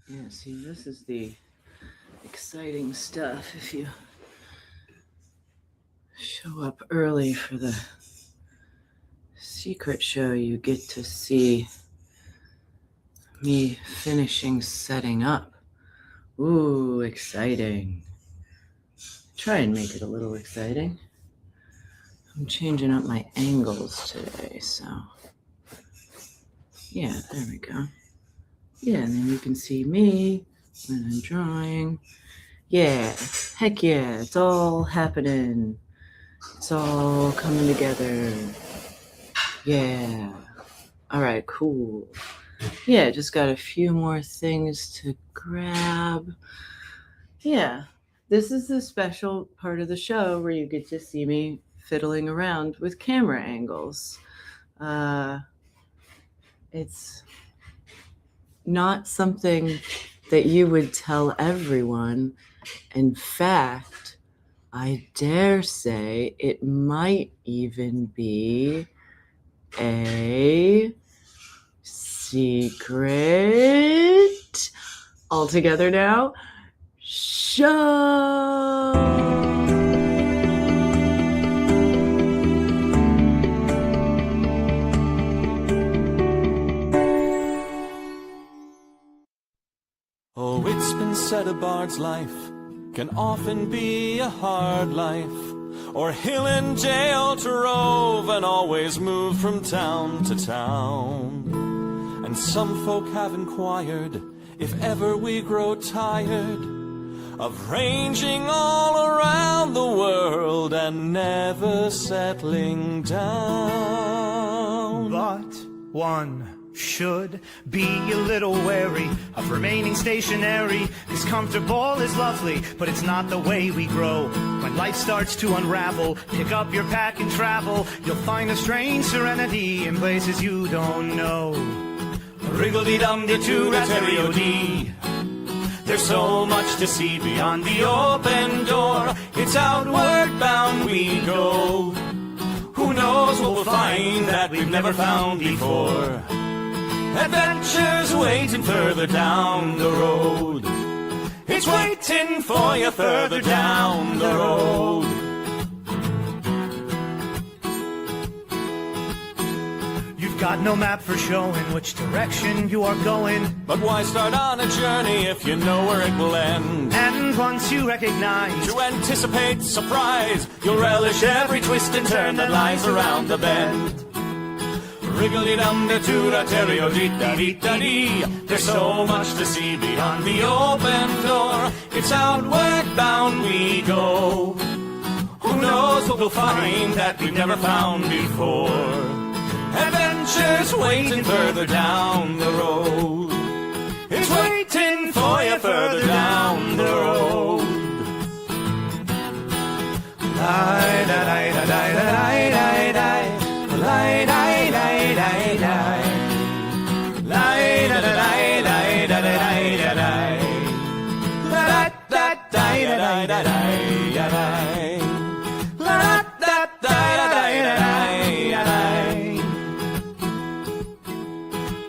Yeah, see, this is the exciting stuff. If you show up early for the secret show, you get to see me finishing setting up. Ooh, exciting. Try and make it a little exciting. I'm changing up my angles today, so yeah, there we go. Yeah, and then you can see me when I'm drawing. Yeah, heck yeah, it's all happening. It's all coming together. Yeah. All right, cool. Yeah, just got a few more things to grab. Yeah, this is the special part of the show where you get to see me fiddling around with camera angles. It's not something that you would tell everyone. In fact, I dare say it might even be a secret. All together now. Show. Oh, it's been said a bard's life can often be a hard life, or hill and jail to rove and always move from town to town. And some folk have inquired if ever we grow tired of ranging all around the world and never settling down. But one should be a little wary of remaining stationary, 'cause comfortable is lovely, but it's not the way we grow. When life starts to unravel, pick up your pack and travel. You'll find a strange serenity in places you don't know. Wriggle-dee-dum-dee-doo-da-terry-o-dee. There's so much to see beyond the open door. It's outward bound we go. Who knows what we'll find that we've never found before. Adventures waiting further down the road. It's waiting for you further down the road. You've got no map for showing which direction you are going. But why start on a journey if you know where it will end? And once you recognize, To anticipate surprise, you'll relish every twist and turn that lies around the bend. Wriggle-dee-dum-dee-doo-da-terry-o-dee-da-dee-da-dee. There's so much to see beyond the open door. It's outward bound we go. Who knows what we'll find that we've never found before. Adventures waiting further down the road. It's waiting for you further down the road. Lie-da-lie-da-lie-da-lie-da-lie. Lie-da-lie-da-lie-da-lie. Lie-da-da-lie-da-lie-da-lie-da-lie. La-da-da-lie-da-lie-da-lie. La-da-da-lie-da-lie-da-lie.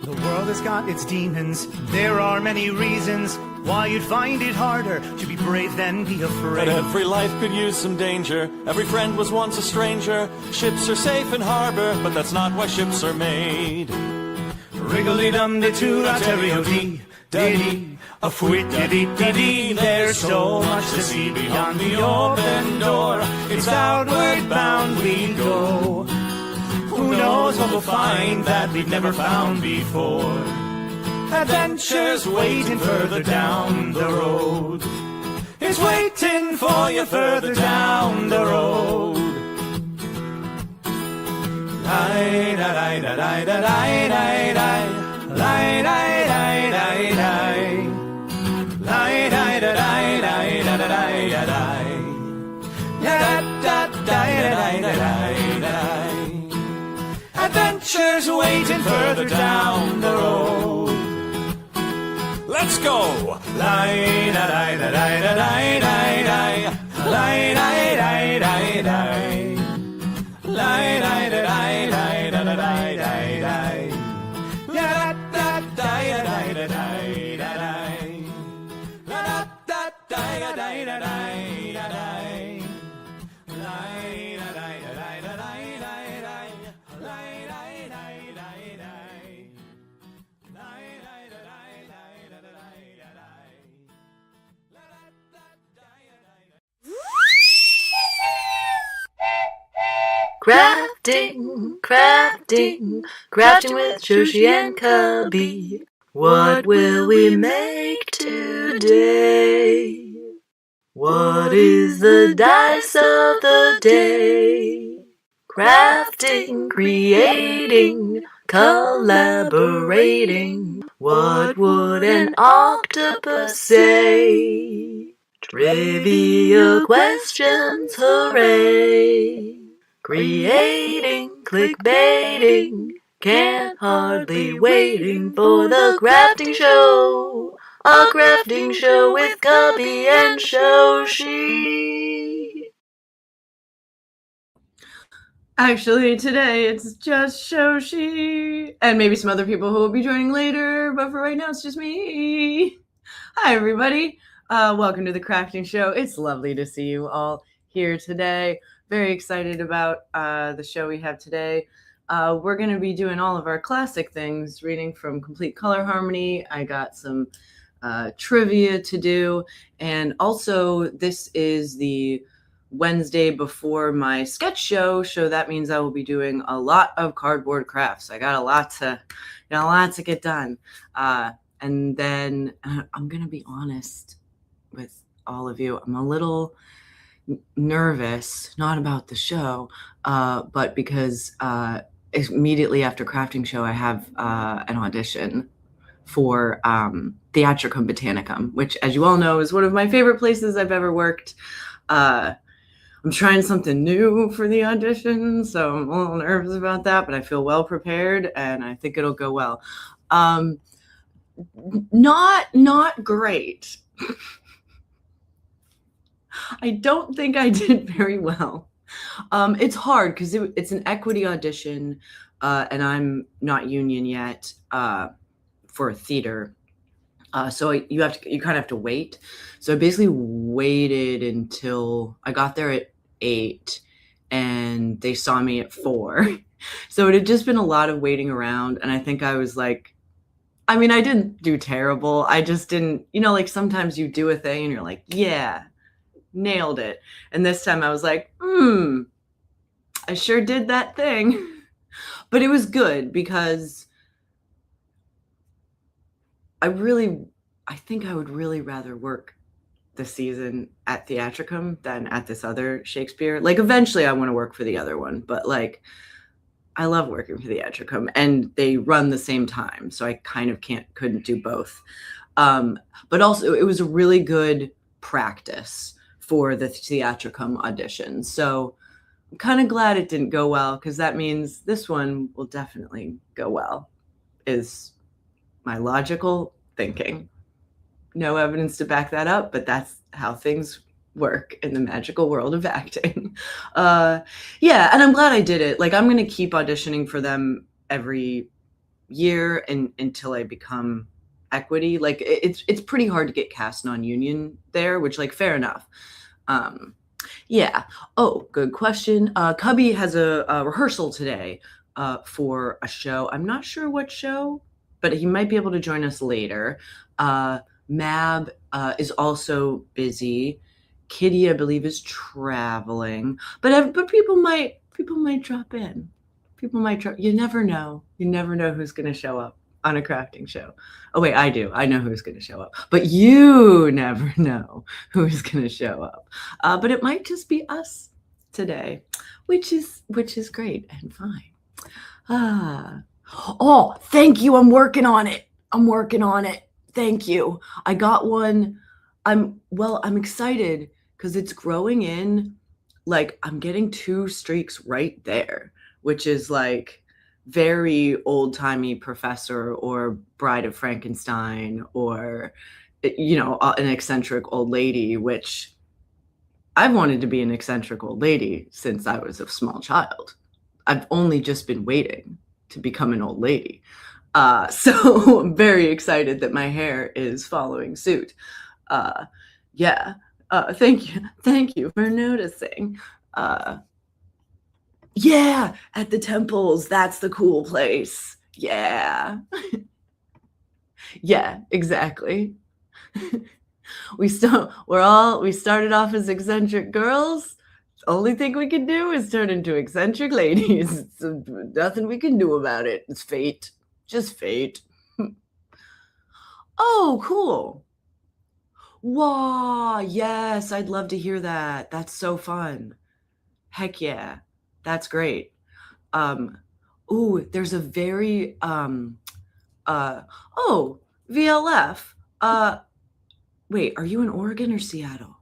The world has got its demons. There are many reasons why you'd find it harder to be brave than be afraid. But every life could use some danger. Every friend was once a stranger. Ships are safe in harbor, but that's not why ships are made. Wriggle-dee-dum-dee-doo-da-terry-o-dee, dee-dee, a fwit-dee-dee-dee-dee. There's so much to see beyond the open door. It's outward bound we go. Who knows what we'll find that we've never found before. Adventures waiting further down the road. It's waiting for you further down the road. Lie-da-lie-da-lie-da-lie-da-lie. Lie-da-lie-da-lie-da-lie. Lie-da-da-lie-da-lie-da-lie. Da-da-da-lie-da-lie-da-lie. Adventures waiting further down the road. Let's go! Lie-da-lie-da-lie-da-lie-da-lie. Lie-da-lie-da-lie-da-lie. Lie-da-lie-da-lie-da-lie. Da-da-da-lie-da-lie-da-lie. Crafting, crafting, crafting with Shoshi and Cubby. What will we make today? What is the dice of the day? Crafting, creating, collaborating. What would an octopus say? Trivia questions, hooray! Creating, clickbaiting, can't hardly waiting for the crafting show. A crafting show with Cubby and Shoshi. Actually, today it's just Shoshi and maybe some other people who will be joining later, but for right now it's just me. Hi, everybody. Welcome to the Crafting Show. It's lovely to see you all here today. Very excited about the show we have today. We're going to be doing all of our classic things, reading from Complete Color Harmony. I got some trivia to do, and also this is the Wednesday before my sketch show, so that means I will be doing a lot of cardboard crafts. I got a lot to get done. And then I'm going to be honest with all of you. I'm a little nervous, not about the show, but because immediately after crafting show, I have an audition for Theatricum Botanicum, which, as you all know, is one of my favorite places I've ever worked. I'm trying something new for the audition, so I'm a little nervous about that, but I feel well prepared and I think it'll go well. Not great. I don't think I did very well. It's hard because it's an equity audition, and I'm not union yet for theater. So you kind of have to wait. So I basically waited until I got there at 8 and they saw me at 4. So it had just been a lot of waiting around. And I think I was like, I mean, I didn't do terrible. I just didn't, like sometimes you do a thing and you're like, yeah, nailed it. And this time I was like, I sure did that thing. But it was good because I think I would really rather work this season at Theatricum than at this other Shakespeare. Like eventually I want to work for the other one, but like I love working for Theatricum and they run the same time. So I kind of couldn't do both. But also it was a really good practice for the Theatricum audition. So I'm kind of glad it didn't go well because that means this one will definitely go well, is my logical thinking. No evidence to back that up, but that's how things work in the magical world of acting. Yeah, and I'm glad I did it. Like I'm going to keep auditioning for them every year until I become equity. Like it's pretty hard to get cast non-union there, which like fair enough. Yeah. Oh, good question. Cubby has a rehearsal today for a show. I'm not sure what show, but he might be able to join us later. Mab is also busy. Kitty, I believe, is traveling, but people might drop in. People might drop. You never know. You never know who's going to show up on a crafting show. Oh wait, I do. I know who's going to show up, but you never know who's going to show up. But it might just be us today, which is great and fine. Oh, thank you. I'm working on it. Thank you. I got one. I'm excited because it's growing in. Like I'm getting 2 streaks right there, which is like very old-timey Professor or Bride of Frankenstein or, an eccentric old lady, which I've wanted to be an eccentric old lady since I was a small child. I've only just been waiting to become an old lady. So I'm very excited that my hair is following suit. Yeah. Thank you for noticing. Yeah, at the temples, that's the cool place. Yeah. Yeah, exactly. We started off as eccentric girls. Only thing we can do is turn into eccentric ladies. So nothing we can do about it. It's fate. Just fate. Oh, cool. Wow, yes, I'd love to hear that. That's so fun. Heck yeah. That's great. Um, ooh, there's a very oh, VLF. Wait, are you in Oregon or Seattle?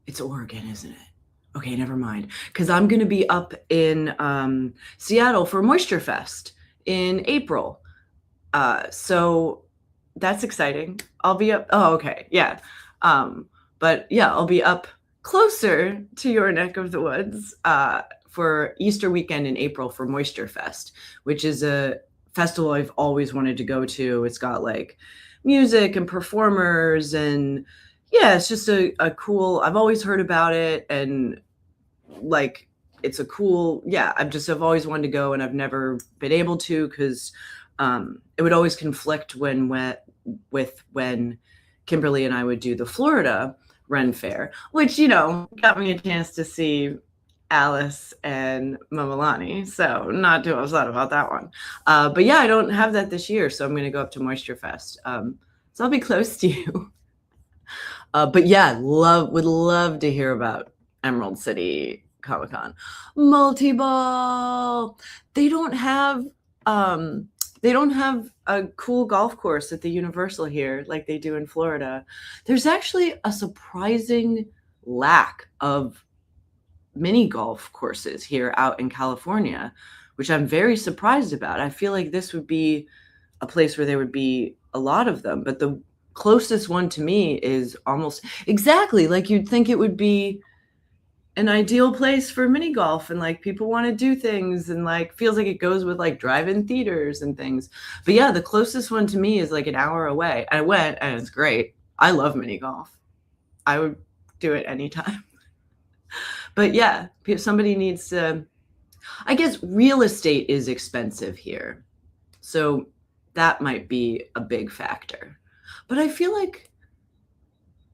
It's Oregon, isn't it? Okay, never mind. Because I'm going to be up in Seattle for Moisture Fest in April. So that's exciting. I'll be up. Oh, okay. Yeah. But yeah, I'll be up closer to your neck of the woods for Easter weekend in April for Moisture Fest, which is a festival I've always wanted to go to. It's got like music and performers, and yeah, it's just a cool, I've always heard about it, and like it's a cool, yeah, I've always wanted to go, and I've never been able to because it would always conflict with when Kimberly and I would do the Florida Ren Fair, which, you know, got me a chance to see Alice and Mamalani. So not too upset about that one. But yeah, I don't have that this year. So I'm going to go up to Moisture Fest. So I'll be close to you. But yeah, would love to hear about Emerald City Comic Con. Multi-ball. They don't have a cool golf course at the Universal here like they do in Florida. There's actually a surprising lack of mini golf courses here out in California, which I'm very surprised about. I feel like this would be a place where there would be a lot of them, but the closest one to me is almost exactly like you'd think it would be an ideal place for mini golf, and like people want to do things, and like feels like it goes with like drive-in theaters and things. But yeah, the closest one to me is like an hour away. I went and it's great. I love mini golf. I would do it anytime. But yeah, if somebody needs to, I guess real estate is expensive here. So that might be a big factor. But I feel like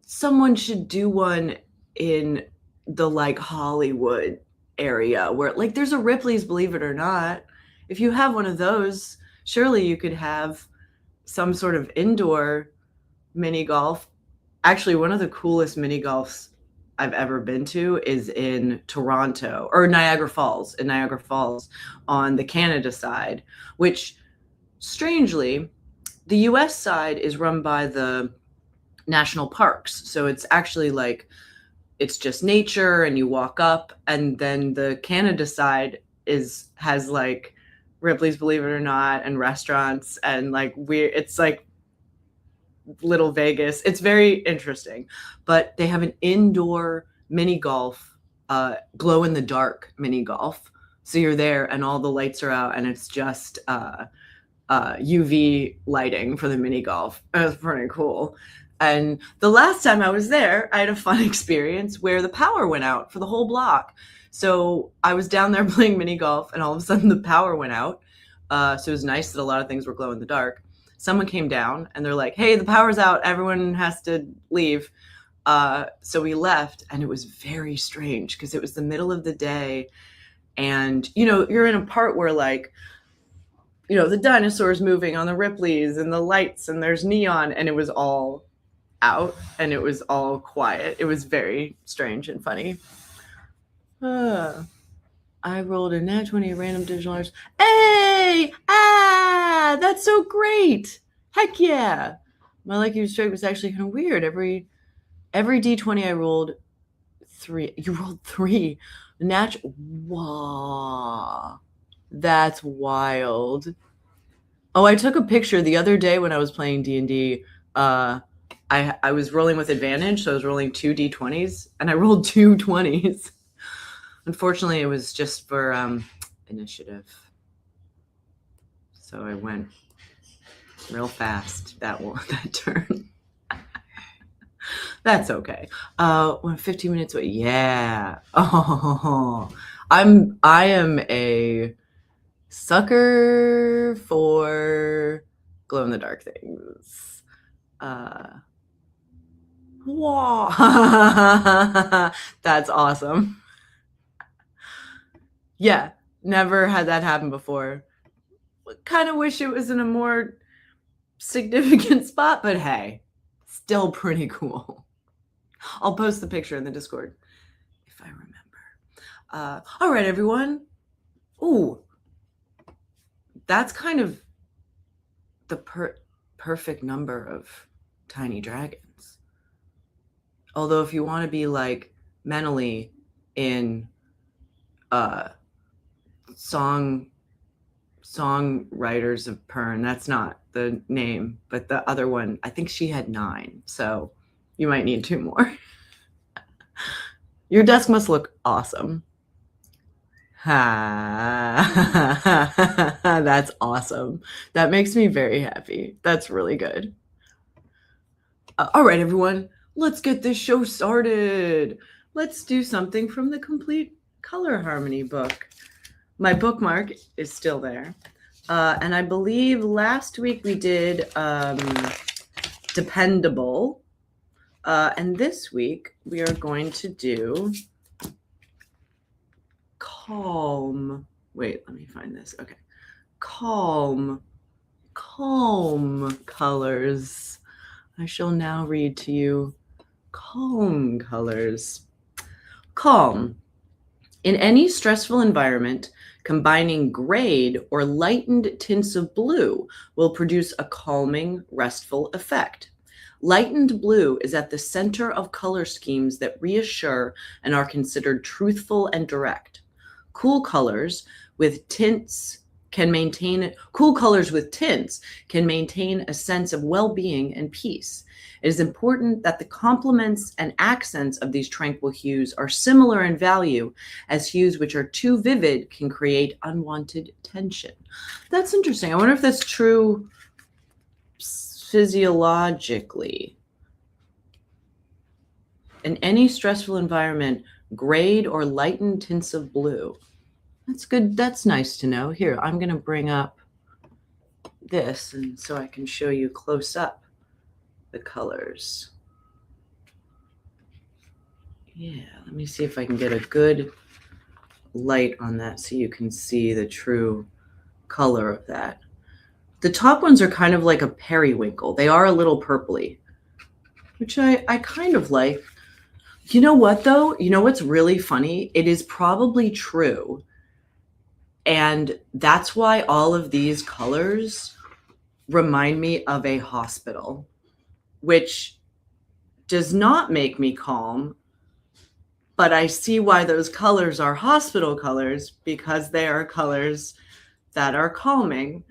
someone should do one in the like Hollywood area where like there's a Ripley's, believe it or not. If you have one of those, surely you could have some sort of indoor mini golf. Actually, one of the coolest mini golfs I've ever been to is in Toronto or Niagara Falls, on the Canada side, which strangely, the US side is run by the national parks. So it's actually like, it's just nature and you walk up, and then the Canada side has like Ripley's, believe it or not, and restaurants, and like it's like little Vegas. It's very interesting, but they have an indoor mini golf, glow in the dark mini golf. So you're there and all the lights are out and it's just UV lighting for the mini golf. It was pretty cool. And the last time I was there, I had a fun experience where the power went out for the whole block. So I was down there playing mini golf and all of a sudden the power went out. So it was nice that a lot of things were glow in the dark. Someone came down and they're like, hey, the power's out. Everyone has to leave. So we left, and it was very strange because it was the middle of the day. And, you know, you're in a part where like, you know, the dinosaurs moving on the Ripley's and the lights and there's neon, and it was all out and it was all quiet. It was very strange and funny. I rolled a nat 20 random digital arts. Hey! That's so great! Heck yeah! My lucky strike was actually kind of weird. Every D20 I rolled 3. You rolled 3. Wow. That's wild. Oh, I took a picture the other day when I was playing D&D. I was rolling with advantage, so I was rolling 2 D20s, and I rolled 2 20s. Unfortunately, it was just for initiative. So I went real fast that turn. That's okay. 15 minutes away. Yeah. Oh, I am a sucker for glow in the dark things. Wow. That's awesome. Yeah, never had that happen before. Kind of wish it was in a more significant spot, but hey, still pretty cool. I'll post the picture in the Discord if I remember. All right, everyone. Ooh, that's kind of the perfect number of tiny dragons. Although if you want to be like mentally in songwriters of Pern, that's not the name, but the other one, I think she had 9, so you might need 2 more. Your desk must look awesome. That's awesome. That makes me very happy. That's really good. All right, everyone, let's get this show started. Let's do something from the Complete Color Harmony book. My bookmark is still there. And I believe last week we did Dependable. And this week we are going to do Calm. Wait, let me find this. Okay. Calm colors. I shall now read to you calm colors. Calm. In any stressful environment, combining grayed or lightened tints of blue will produce a calming, restful effect. Lightened blue is at the center of color schemes that reassure and are considered truthful and direct. Cool colors with tints can maintain a sense of well-being and peace. It is important that the complements and accents of these tranquil hues are similar in value, as hues which are too vivid can create unwanted tension. That's interesting. I wonder if that's true physiologically. In any stressful environment, grayed or lightened tints of blue. That's good. That's nice to know. Here, I'm going to bring up this and so I can show you close up the colors. Yeah, let me see if I can get a good light on that so you can see the true color of that. The top ones are kind of like a periwinkle. They are a little purpley, which I kind of like. You know what, though? You know what's really funny? It is probably true. And that's why all of these colors remind me of a hospital, which does not make me calm. But I see why those colors are hospital colors, because they are colors that are calming.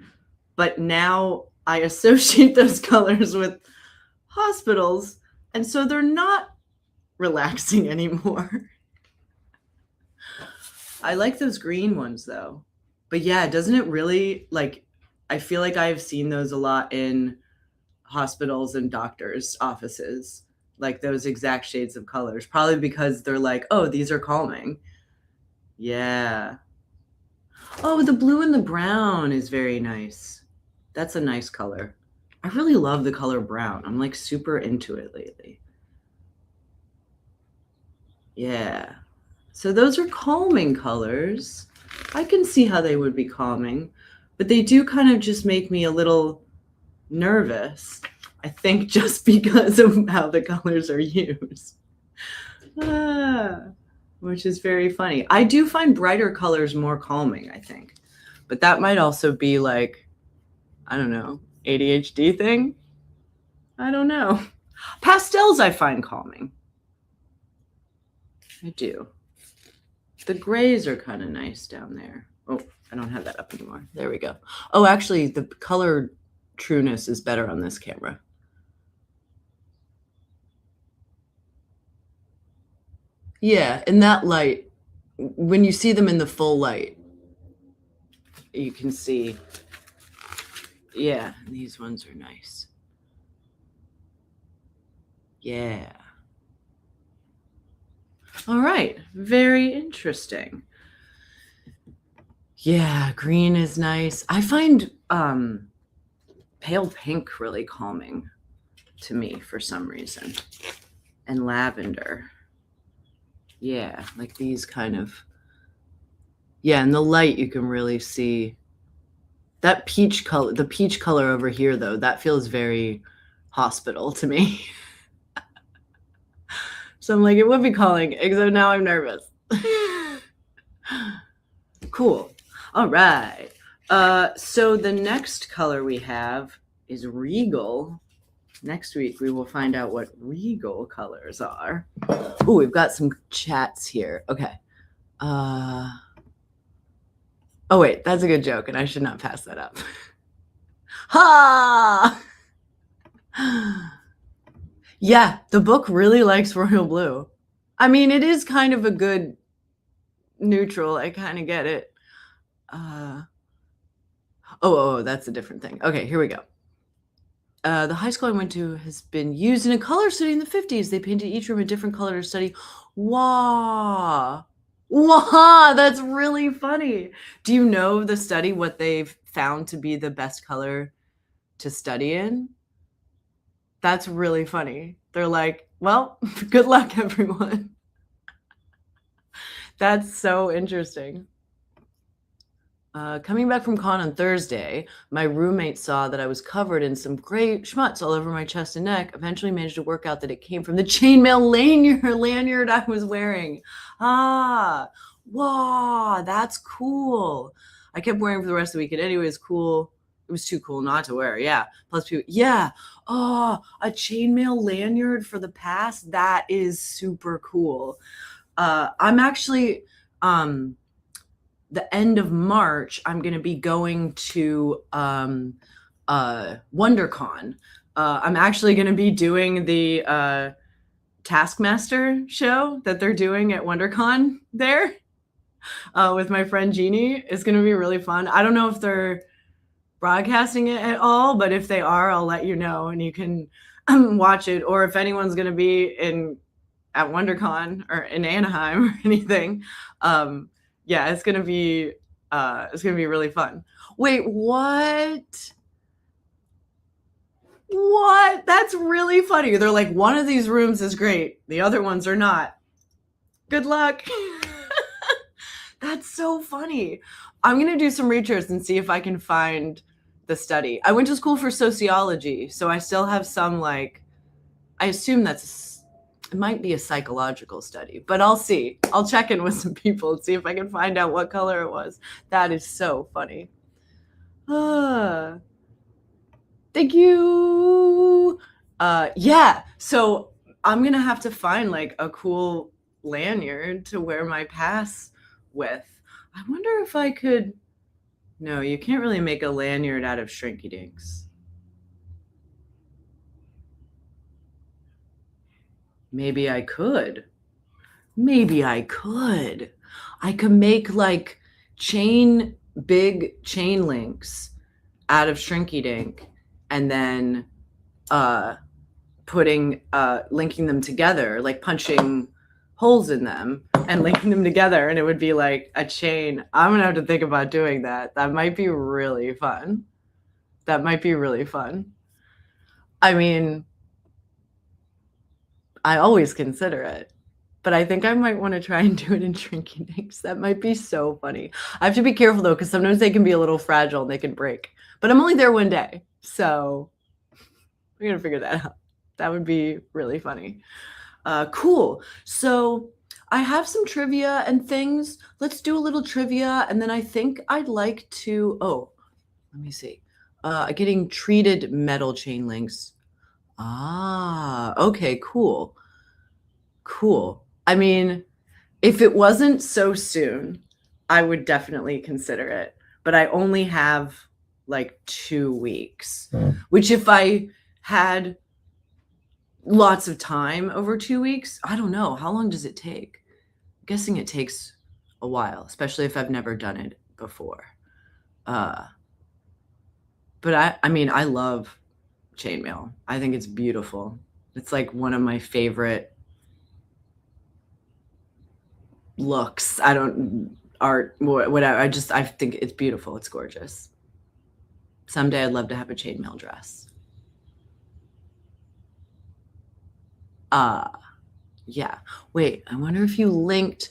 But now I associate those colors with hospitals, and so they're not relaxing anymore. I like those green ones though. But yeah, doesn't it really, like, I feel like I've seen those a lot in hospitals and doctors' offices, like those exact shades of colors, probably because they're like, oh, these are calming. Yeah. Oh, the blue and the brown is very nice. That's a nice color. I really love the color brown. I'm like super into it lately. Yeah. So those are calming colors. I can see how they would be calming, but they do kind of just make me a little nervous. I think just because of how the colors are used. Which is very funny. I do find brighter colors more calming, I think. But that might also be like, I don't know, ADHD thing? I don't know. Pastels I find calming. I do. The grays are kind of nice down there. Oh, I don't have that up anymore. There we go. Oh, actually, the color trueness is better on this camera. Yeah, in that light, when you see them in the full light, you can see, yeah, these ones are nice. Yeah. All right, very interesting. Yeah, green is nice. I find pale pink really calming to me for some reason. and lavender. Yeah, like these kind of. Yeah, in the light you can really see that peach color. The peach color over here, though, that feels very hospital to me. So I'm like, it would be calling, except now I'm nervous. Cool. All right. So the next color we have is Regal. Next week we will find out what Regal colors are. Oh, we've got some chats here. Okay. Oh wait, that's a good joke, and I should not pass that up. Ha! Yeah, the book really likes royal blue. I mean, it is kind of a good neutral. I kind of get it. Oh, that's a different thing. Okay, here we go. The high school I went to has been used in a color study in the 50s. They painted each room a different color to study. Wow. Wow, that's really funny. Do you know the study, what they've found to be the best color to study in? That's really funny. They're like, well, good luck, everyone. That's so interesting. Coming back from con on Thursday, my roommate saw that I was covered in some gray schmutz all over my chest and neck. Eventually managed to work out that it came from the chainmail lanyard I was wearing. Ah, wow, that's cool. I kept wearing for the rest of the weekend. Anyway, it was cool. It was too cool not to wear. Yeah. Plus, people, yeah. Oh, a chainmail lanyard for the pass. That is super cool. I'm actually, the end of March, I'm going to be going to WonderCon. I'm actually going to be doing the Taskmaster show that they're doing at WonderCon there with my friend Jeannie. It's going to be really fun. I don't know if they're broadcasting it at all, but if they are, I'll let you know and you can watch it. Or if anyone's going to be at WonderCon or in Anaheim or anything, yeah, it's gonna be really fun. Wait, what? What? That's really funny. They're like, one of these rooms is great, the other ones are not. Good luck. That's so funny. I'm gonna do some research and see if I can find the study. I went to school for sociology, so I still have some I assume it might be a psychological study, but I'll see. I'll check in with some people and see if I can find out what color it was. That is so funny. Thank you. Yeah, so I'm going to have to find a cool lanyard to wear my pass with. I wonder if I could. No, you can't really make a lanyard out of Shrinky Dinks. Maybe I could. I could make big chain links out of Shrinky Dink and then linking them together, like punching holes in them and linking them together, and it would be like a chain. I'm gonna have to think about doing that. That might be really fun. I mean, I always consider it, but I think I might want to try and do it in Shrinky Dinks. That might be so funny. I have to be careful though, because sometimes they can be a little fragile and they can break. But I'm only there one day, so we're gonna figure that out. That would be really funny. Cool. So I have some trivia and things. Let's do a little trivia, and then I think I'd like to. Oh, let me see. Getting treated metal chain links. Ah, okay, cool. I mean, if it wasn't so soon, I would definitely consider it. But I only have 2 weeks, which if I had lots of time over 2 weeks, I don't know. How long does it take? I'm guessing it takes a while, especially if I've never done it before. But I mean, I love chainmail. I think it's beautiful. It's one of my favorite looks. Art, whatever. I think it's beautiful. It's gorgeous. Someday I'd love to have a chainmail dress. Yeah. Wait, I wonder if you linked.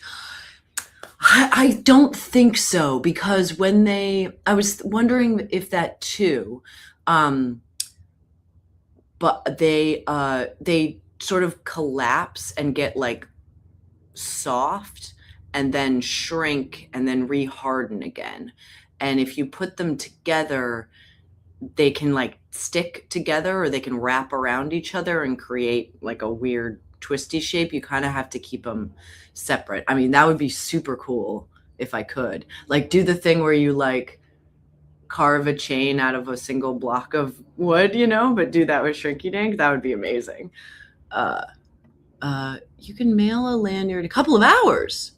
I don't think so, because I was wondering if that too, um, but they sort of collapse and get like soft and then shrink and then reharden again. And if you put them together, they can like stick together or they can wrap around each other and create like a weird twisty shape. You kind of have to keep them separate. I mean, that would be super cool if I could. Like do the thing where you like carve a chain out of a single block of wood, but do that with Shrinky Dink. That would be amazing. You can mail a lanyard a couple of hours.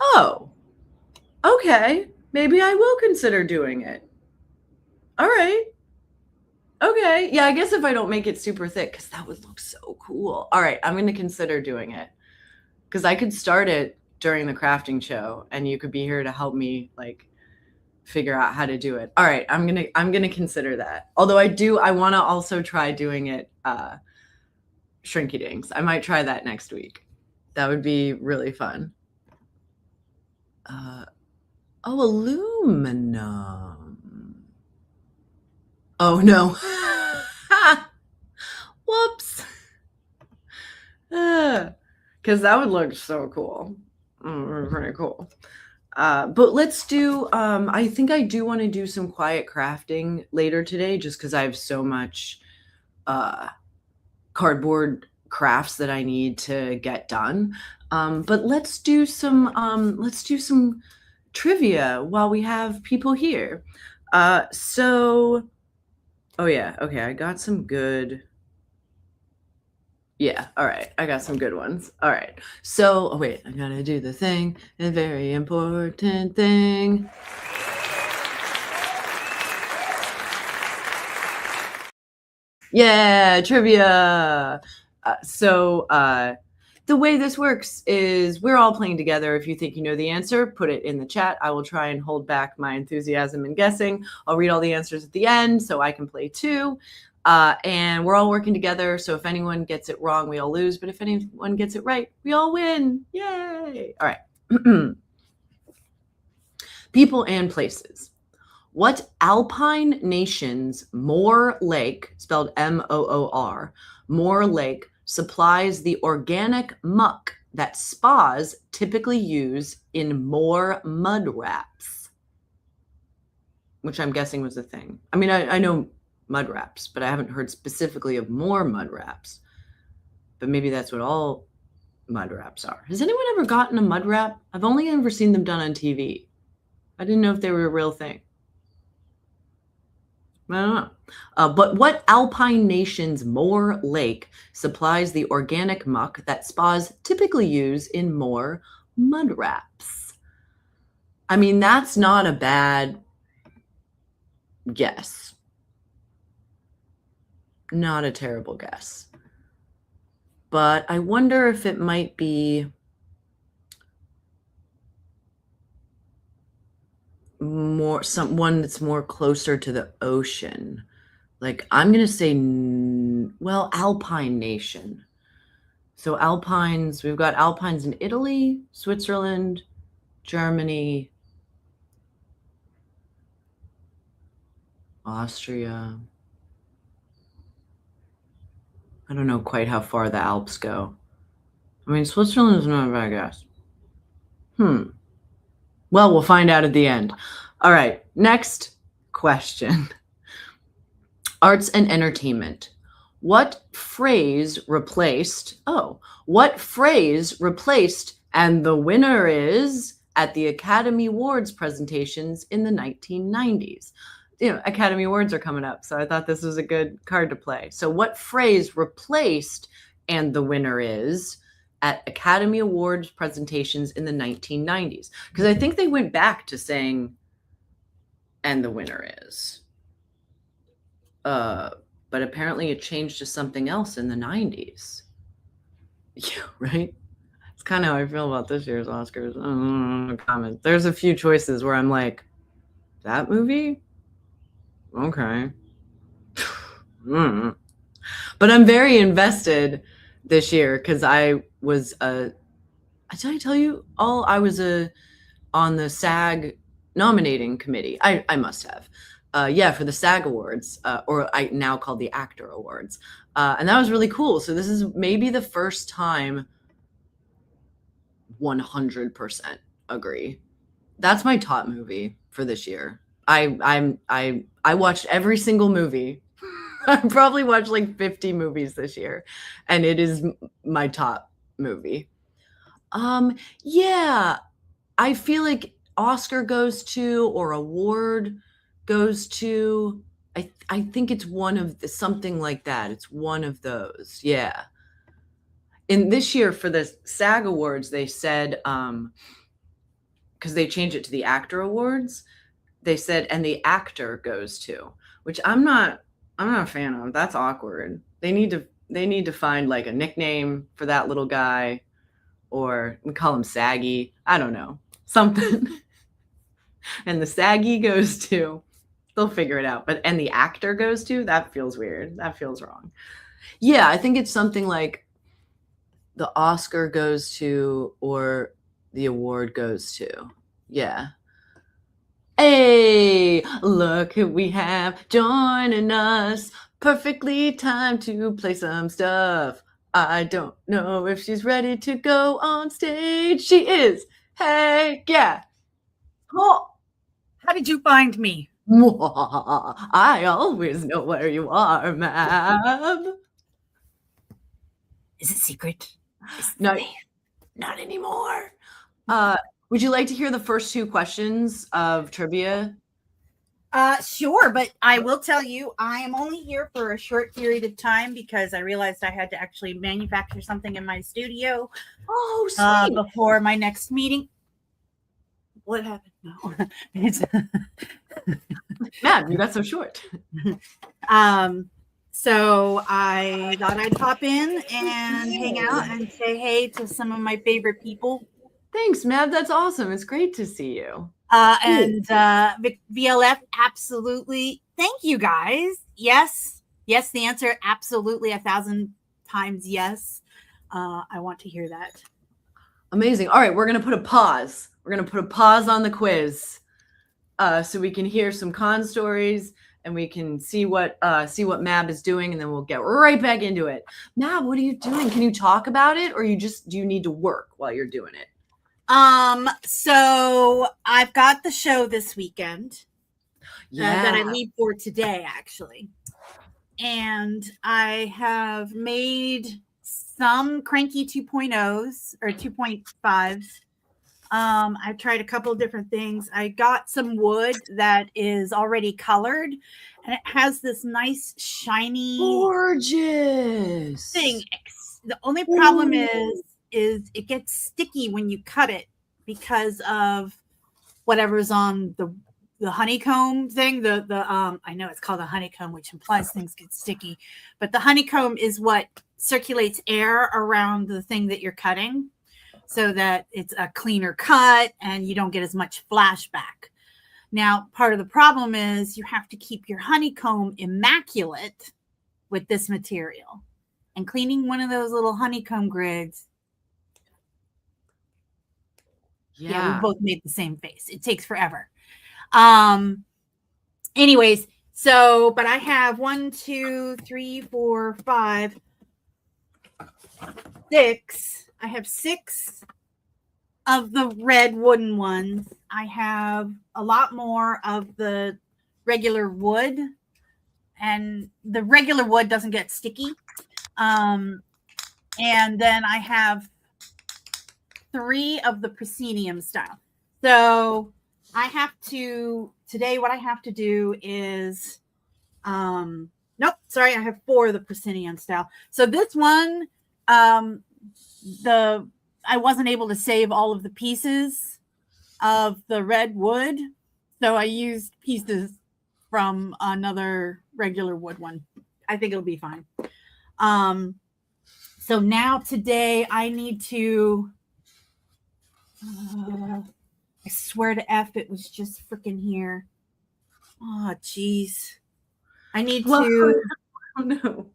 Oh, okay. Maybe I will consider doing it. All right. Okay. Yeah, I guess if I don't make it super thick, because that would look so cool. All right, I'm going to consider doing it. Because I could start it during the crafting show and you could be here to help me like figure out how to do it. All right, I'm gonna consider that. Although I want to also try doing it Shrinky Dinks. I might try that next week. That would be really fun. Oh, aluminum. Oh no. Whoops. Because that would look so cool. Pretty cool. But let's do, I think I do want to do some quiet crafting later today, just because I have so much cardboard crafts that I need to get done. But let's do some trivia while we have people here. Oh yeah, okay, I got some good. Yeah, all right. I got some good ones. All right. So, wait, I gotta do the thing, a very important thing. Yeah, trivia. The way this works is we're all playing together. If you think you know the answer, put it in the chat. I will try and hold back my enthusiasm in guessing. I'll read all the answers at the end so I can play too. And we're all working together. So if anyone gets it wrong, we all lose. But if anyone gets it right, we all win. Yay. All right. People and places. What alpine nation's Moor Lake, spelled M-O-O-R, Moor Lake, supplies the organic muck that spas typically use in Moor mud wraps? Which I'm guessing was a thing. I mean, I know mud wraps, but I haven't heard specifically of Moor mud wraps. But maybe that's what all mud wraps are. Has anyone ever gotten a mud wrap? I've only ever seen them done on TV. I didn't know if they were a real thing. I don't know. But what alpine nation's Moor Lake supplies the organic muck that spas typically use in Moor mud wraps? I mean, that's not a bad guess. Not a terrible guess. But I wonder if it might be one that's more closer to the ocean. Like I'm going to say, alpine nation. So alpines, we've got alpines in Italy, Switzerland, Germany, Austria. I don't know quite how far the Alps go. I mean, Switzerland is not a bad guess. Well, we'll find out at the end. All right, next question. Arts and entertainment. What phrase replaced, and the winner is at the Academy Awards presentations in the 1990s? Academy Awards are coming up, so I thought this was a good card to play. So what phrase replaced and the winner is at Academy Awards presentations in the 1990s? Because I think they went back to saying, and the winner is. But apparently it changed to something else in the 90s. Yeah, right? That's kind of how I feel about this year's Oscars. Comments. There's a few choices where I'm like, that movie? Okay. But I'm very invested this year because I was did I tell you all I was on the SAG nominating committee. I must have. Yeah, for the SAG Awards, or I now called the Actor Awards. And that was really cool. So this is maybe the first time 100% agree. That's my top movie for this year. I watched every single movie. I probably watched like 50 movies this year, and it is my top movie. Yeah, I feel like Oscar goes to or award goes to. I think it's one of the, something like that. It's one of those. Yeah. And this year for the SAG Awards, they said because they changed it to the Actor Awards, they said and the actor goes to, which I'm not a fan of. That's awkward. They need to find like a nickname for that little guy, or we call him Saggy. I don't know. Something. And the Saggy goes to, they'll figure it out. But and the actor goes to, that feels weird. That feels wrong. Yeah, I think it's something like the Oscar goes to or the award goes to. Yeah. Hey, look who we have joining us. Perfectly timed to play some stuff. I don't know if she's ready to go on stage. She is. Hey, yeah. Oh, how did you find me? I always know where you are, Mab. Is it secret? No, not anymore. Would you like to hear the first two questions of trivia? Sure, but I will tell you, I am only here for a short period of time because I realized I had to actually manufacture something in my studio Oh, sweet. before my next meeting. What happened? No, it's Mab, you got so short. So I thought I'd pop in and hang out and say hey to some of my favorite people. Thanks, Mab. That's awesome. It's great to see you. And VLF, absolutely. Thank you, guys. Yes. Yes, the answer, absolutely, 1,000 times yes. I want to hear that. Amazing. All right, we're going to put a pause. We're going to put a pause on the quiz so we can hear some con stories and we can see what Mab is doing, and then we'll get right back into it. Mab, what are you doing? Can you talk about it, or do you need to work while you're doing it? So I've got the show this weekend that I leave for today, actually. And I have made some cranky 2.0s or 2.5s. I've tried a couple of different things. I got some wood that is already colored, and it has this nice shiny gorgeous thing. The only problem is it gets sticky when you cut it because of whatever's on the honeycomb thing. I know it's called a honeycomb, which implies things get sticky, but the honeycomb is what circulates air around the thing that you're cutting so that it's a cleaner cut and you don't get as much flashback. Now, part of the problem is you have to keep your honeycomb immaculate with this material, and cleaning one of those little honeycomb grids. Yeah, we both made the same face. It takes forever. Anyways, so, but I have 1, 2, 3, 4, 5, 6. I have 6 of the red wooden ones. I have a lot more of the regular wood, and the regular wood doesn't get sticky. And then I have 3 of the proscenium style. So I have to, today what I have to do is, nope, sorry, I have 4 of the proscenium style. So this one, I wasn't able to save all of the pieces of the red wood, so I used pieces from another regular wood one. I think it'll be fine. So now today I need to, I swear to F, it was just freaking here. Oh, geez. I need to. Oh, no.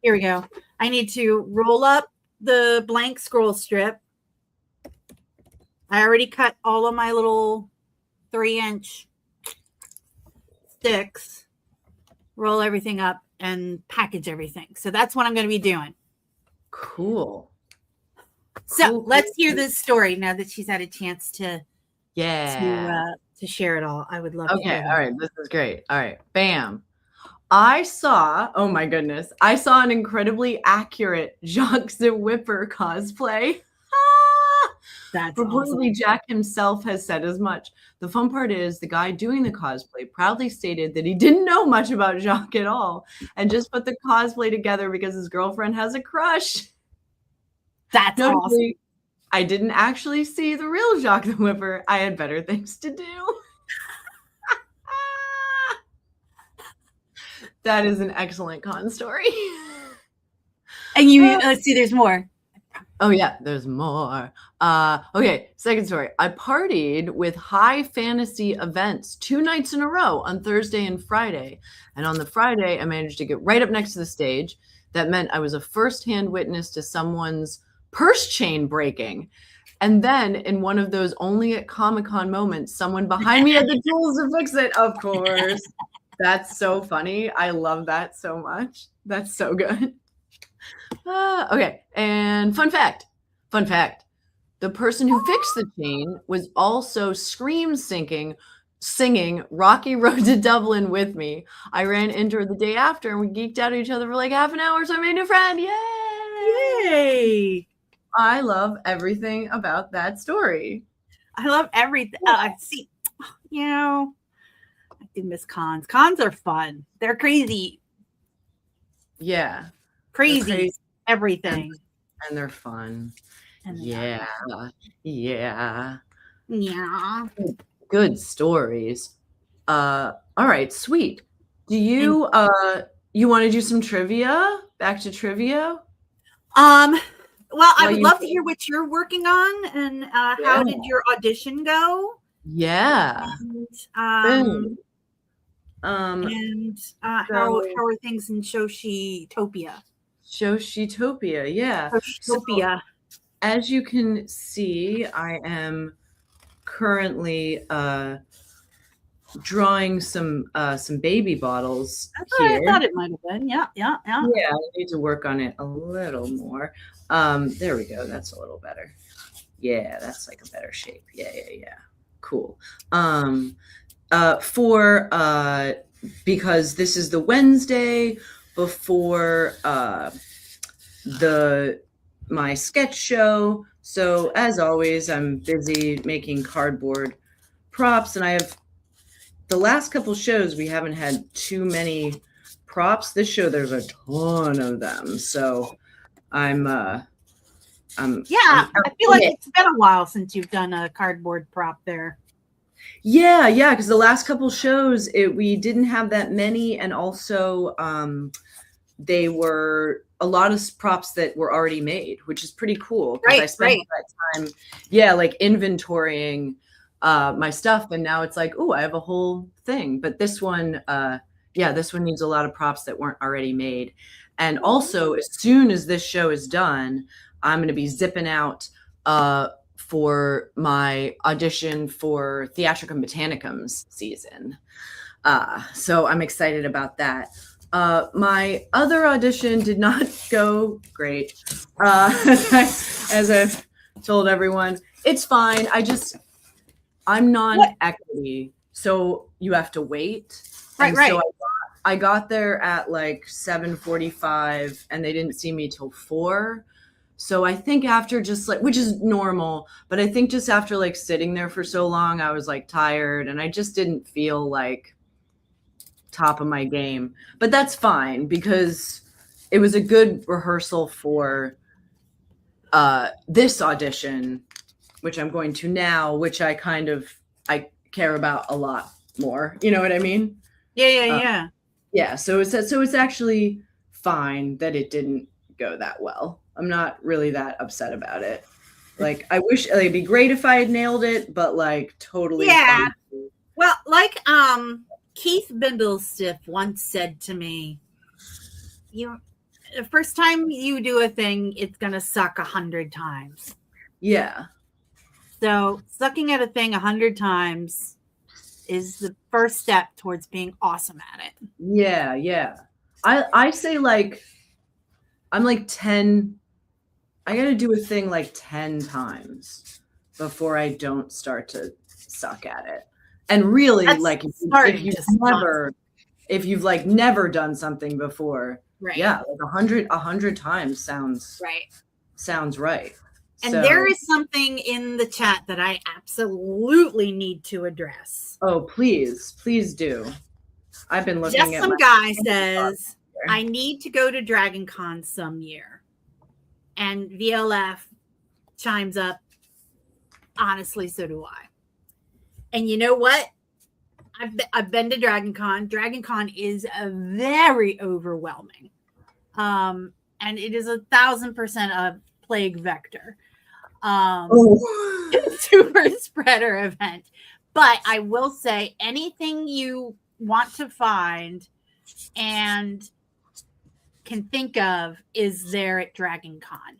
Here we go. I need to roll up the blank scroll strip. I already cut all of my little 3-inch sticks, roll everything up, and package everything. So that's what I'm going to be doing. Cool. So Cool. let's hear this story now that she's had a chance to Yeah. share it all. I would love to Okay. hear All right. This is great. All right. Bam. Oh my goodness. I saw an incredibly accurate Jacques the Whipper cosplay. That's Reportedly, awesome. Jack himself has said as much. The fun part is the guy doing the cosplay proudly stated that he didn't know much about Jacques at all and just put the cosplay together because his girlfriend has a crush. That's awesome. Notably, I didn't actually see the real Jacques the Whipper. I had better things to do. That is an excellent con story. And you let's see, there's more. Oh yeah, there's more. Okay, second story. I partied with High Fantasy Events 2 nights in a row on Thursday and Friday. And on the Friday, I managed to get right up next to the stage. That meant I was a first-hand witness to someone's purse chain breaking. And then in one of those only at Comic-Con moments, someone behind me had the tools to fix it, of course. That's so funny. I love that so much. That's so good. Okay, and fun fact. The person who fixed the chain was also singing Rocky Road to Dublin with me. I ran into her the day after and we geeked out at each other for like half an hour, so I made a new friend. Yay! Yay. I love everything about that story. I love everything. See, you know, I do miss cons. Cons are fun. They're crazy. Yeah. Crazy. Everything. And they're fun. And Yeah. Yeah. Yeah. Good stories. All right, sweet. Do you you want to do some trivia? Back to trivia? Well, I Well, would you- love to hear what you're working on and how did your audition go? Yeah. And, Boom. how are things in Shoshitopia? Shoshitopia, yeah. Shoshitopia. As you can see, I am currently drawing some baby bottles I here. thought it might have been. Yeah. Yeah, I need to work on it a little more. There we go. That's a little better. Yeah, that's like a better shape. Yeah. Cool. Because this is the Wednesday before my sketch show. So as always, I'm busy making cardboard props, and I have the last couple shows we haven't had too many props. This show there's a ton of them, so I feel like it's been a while since you've done a cardboard prop there. Yeah, because the last couple shows we didn't have that many, and also they were a lot of props that were already made, which is pretty cool. Right, I spent that time, like inventorying my stuff, and now it's like, oh, I have a whole thing. But this one, this one needs a lot of props that weren't already made. And also, as soon as this show is done, I'm going to be zipping out for my audition for Theatricum Botanicum's season. So I'm excited about that. My other audition did not go great. As I've told everyone, it's fine. I'm non-equity, so you have to wait. Right. So I got there at like 7:45 and they didn't see me till 4. So I think after which is normal, but I think just after like sitting there for so long, I was like tired and I just didn't feel like top of my game. But that's fine because it was a good rehearsal for this audition, which I'm going to now, which I care about a lot more. You know what I mean? Yeah. Yeah. So it's actually fine that it didn't go that well. I'm not really that upset about it. Like, I wish it'd be great if I had nailed it, but like totally. Yeah. fine. Well, like Keith Bindlestiff once said to me, the first time you do a thing, it's gonna suck 100 times. Yeah. So sucking at a thing 100 times is the first step towards being awesome at it. Yeah, yeah. I say like I'm like 10. I gotta do a thing like 10 times before I don't start to suck at it. And really, That's like if starting you've to suck. never, if you've like never done something before, Right. yeah, like 100 times sounds right. And So- there is something in the chat that I absolutely need to address. Oh, please do. I've been looking Just at some my guy says, I need to go to Dragon Con some year. And VLF chimes up, honestly, so do I. And you know what? I've been to Dragon Con. Dragon Con is a very overwhelming. And it is 1,000% a plague vector. Super spreader event. But I will say anything you want to find and can think of is there at Dragon Con.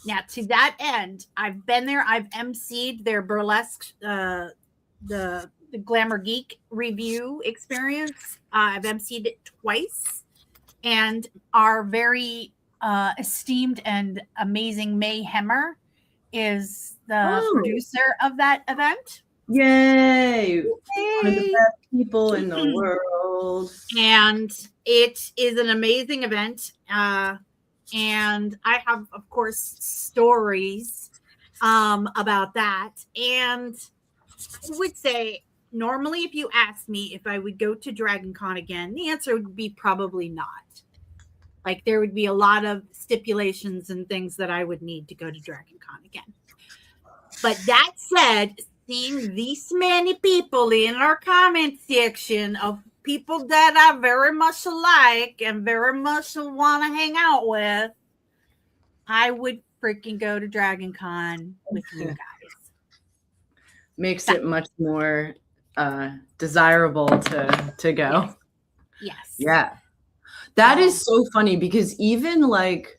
Now, to that end, I've been there. I've emceed their burlesque, the Glamour Geek review experience. I've emceed it twice, and our very esteemed and amazing May Hemmer is the producer of that event. Yay! One of the best people in the world. And it is an amazing event. And I have, of course, stories about that. And I would say, normally, if you asked me if I would go to Dragon Con again, the answer would be probably not. Like, there would be a lot of stipulations and things that I would need to go to Dragon Con again. But that said, seeing these many people in our comment section of people that I very much like and very much want to hang out with, I would freaking go to Dragon Con with you guys. Makes it much more desirable to go. Yes. Yeah. That is so funny because even like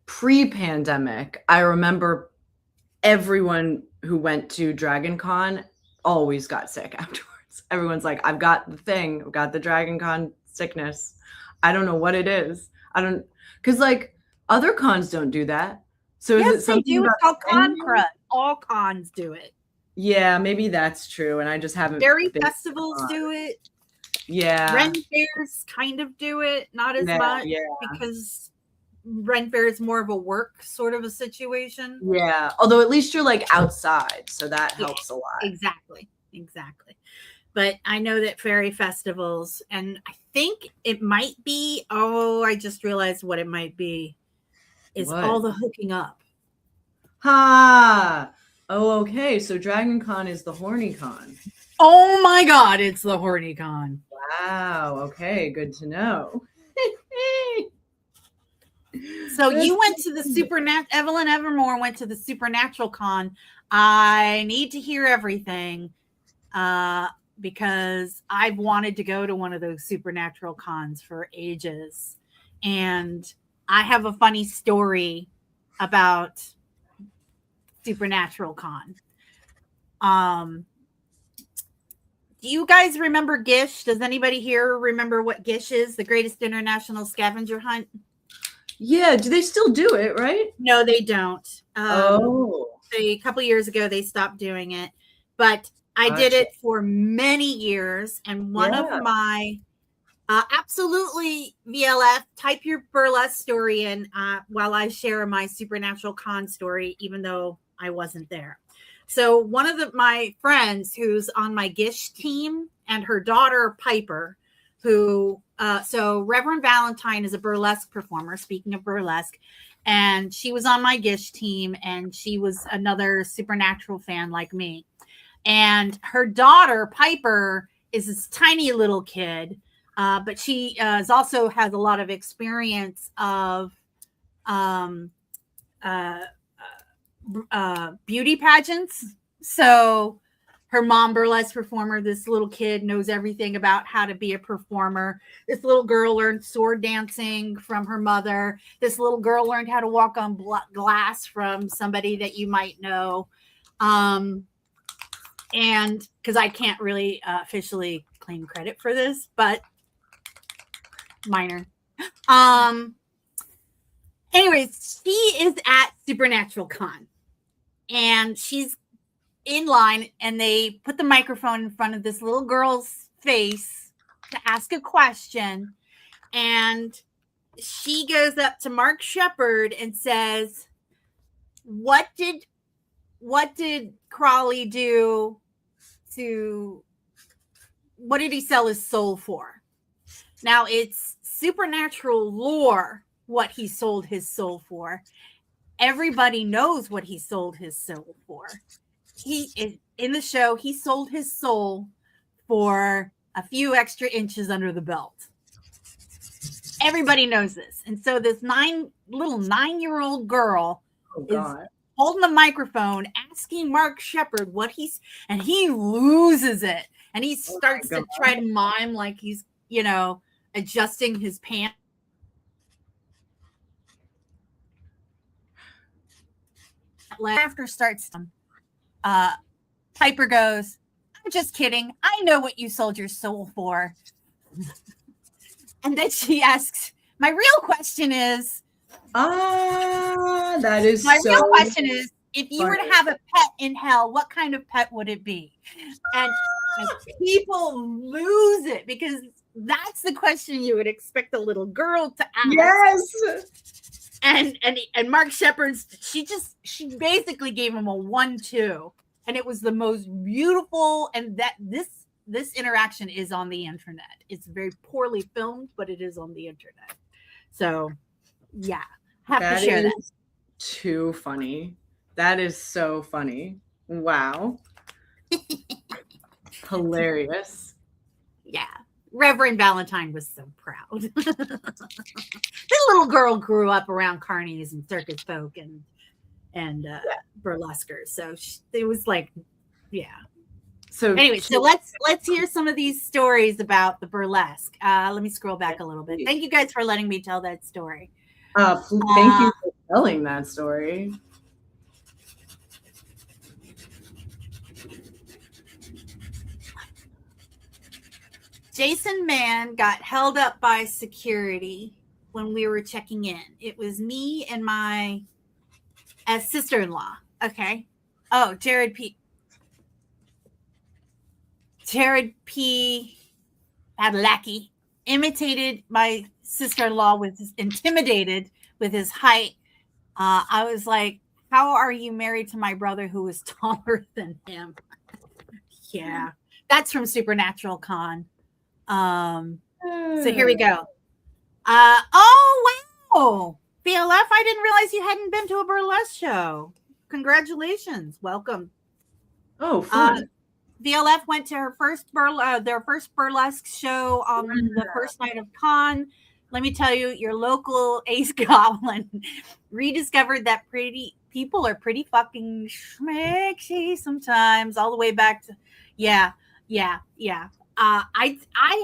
pre-pandemic, I remember everyone who went to Dragon Con always got sick afterwards. Everyone's like, I've got the thing, I've got the Dragon Con sickness. I don't know what it is. Because like other cons don't do that. So yes, is it something they do. about It's called Con venue? Crud. All cons do it. Yeah, maybe that's true. And I just haven't. Dairy been festivals on. do it. Yeah. Ren fairs kind of do it, not as much because Ren fair is more of a work sort of a situation. Yeah. Although at least you're like outside, so that helps a lot. Exactly. But I know that fairy festivals, and I think it might be, I just realized what it might be, is What? all the hooking up. Ha! Oh, okay. So Dragon Con is the horny con. Oh my God, it's the horny con. Wow. Okay. Good to know. So you went to the Evelyn Evermore went to the Supernatural Con. I need to hear everything because I've wanted to go to one of those Supernatural Cons for ages. And I have a funny story about Supernatural Con. Do you guys remember Gish? Does anybody here remember what Gish is? The Greatest International Scavenger Hunt? Yeah. Do they still do it? Right? No, they don't. Oh. A couple years ago, they stopped doing it. But I did it for many years. And one of my absolutely VLF, type your burlesque story in while I share my Supernatural Con story, even though I wasn't there. So one of my friends who's on my Gish team and her daughter, Piper, who, so Reverend Valentine is a burlesque performer, speaking of burlesque, and she was on my Gish team, and she was another Supernatural fan like me. And her daughter, Piper, is this tiny little kid, but she also has a lot of experience of beauty pageants. So her mom, burlesque performer. This little kid knows everything about how to be a performer. This little girl learned sword dancing from her mother. This little girl learned how to walk on glass from somebody that you might know. And because I can't really officially claim credit for this, but minor. Anyways, she is at Supernatural Con, and she's in line, and they put the microphone in front of this little girl's face to ask a question. And she goes up to Mark Shepard and says, what did Crawley do what did he sell his soul for? Now, it's supernatural lore what he sold his soul for. Everybody knows what he sold his soul for. In the show, he sold his soul for a few extra inches under the belt. Everybody knows this. And so this little 9-year-old girl is holding the microphone, asking Mark Shepard and he loses it. And he starts to try to mime like he's, adjusting his pants. Laughter starts. Piper goes, I'm just kidding. I know what you sold your soul for. And then she asks, my real question is, that is my real question is, if you were to have a pet in hell, what kind of pet would it be? And people lose it because that's the question you would expect a little girl to ask. Yes. And Mark Shepard's, she basically gave him a 1-2, and it was the most beautiful. And that this interaction is on the internet. It's very poorly filmed, but it is on the internet. So yeah, have to share that. Too funny. That is so funny. Wow. Hilarious. Yeah. Reverend Valentine was so proud. This little girl grew up around carnies and circus folk and burlesquers. So it was like, yeah. So anyway, so let's hear some of these stories about the burlesque. Let me scroll back a little bit. Thank you guys for letting me tell that story. Thank you for telling that story. Jason Mann got held up by security when we were checking in. It was me and my sister-in-law. Okay. Oh, Jared P. Padalecki imitated my sister-in-law, intimidated with his height. I was like, how are you married to my brother who is taller than him? Yeah. That's from Supernatural Con. So here we go. Oh, wow. VLF, I didn't realize you hadn't been to a burlesque show. Congratulations. Welcome. Oh, fun. VLF went to their first burlesque show on the first night of con. Let me tell you, your local Ace Goblin rediscovered that people are pretty fucking schmexy sometimes, all the way back to, yeah. I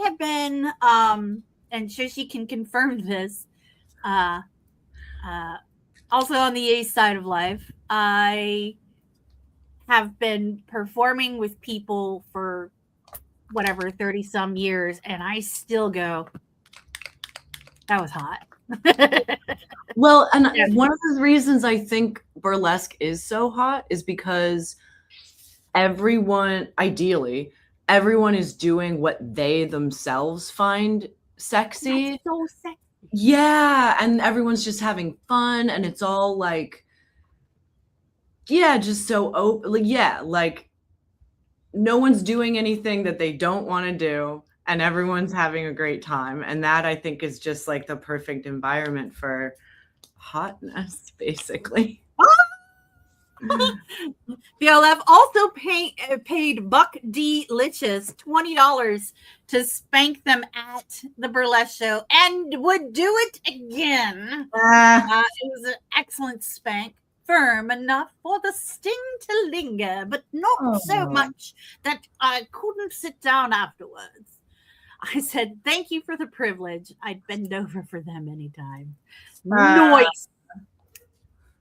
have been, and Shishi can confirm this, also on the Ace side of life. I have been performing with people for 30 some years, and I still go, that was hot. Well, and one of the reasons I think burlesque is so hot is because everyone is doing what they themselves find sexy. That's so sexy. Yeah, and everyone's just having fun, and it's all like, yeah, just so open. Like no one's doing anything that they don't want to do, and everyone's having a great time. And that, I think, is just like the perfect environment for hotness, basically. BLF also paid Buck D. Lichess $20 to spank them at the burlesque show, and would do it again. It was an excellent spank. firm enough for the sting to linger, but not so Oh. much that I couldn't sit down afterwards. I said, thank you for the privilege. I'd bend over for them anytime. Noise.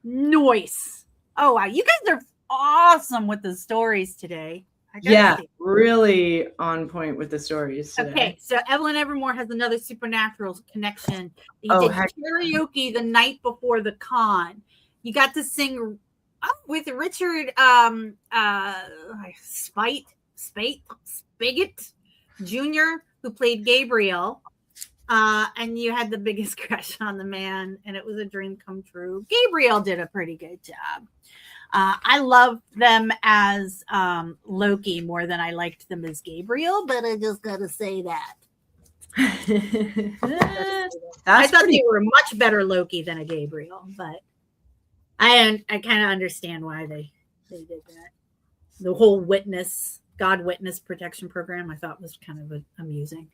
Noise. Oh, wow. You guys are awesome with the stories today. I gotta Yeah, say. really on point with the stories today. Okay, so Evelyn Evermore has another supernatural connection. You Oh, did heck karaoke the night before the con. You got to sing with Richard Spigot Jr., who played Gabriel. And you had the biggest crush on the man, and it was a dream come true. Gabriel did a pretty good job. I love them as Loki more than I liked them as Gabriel, but I just gotta say that. I That's thought pretty they were a much better Loki than a Gabriel, but I kind of understand why they did that. The whole God witness protection program, I thought was kind of amusing.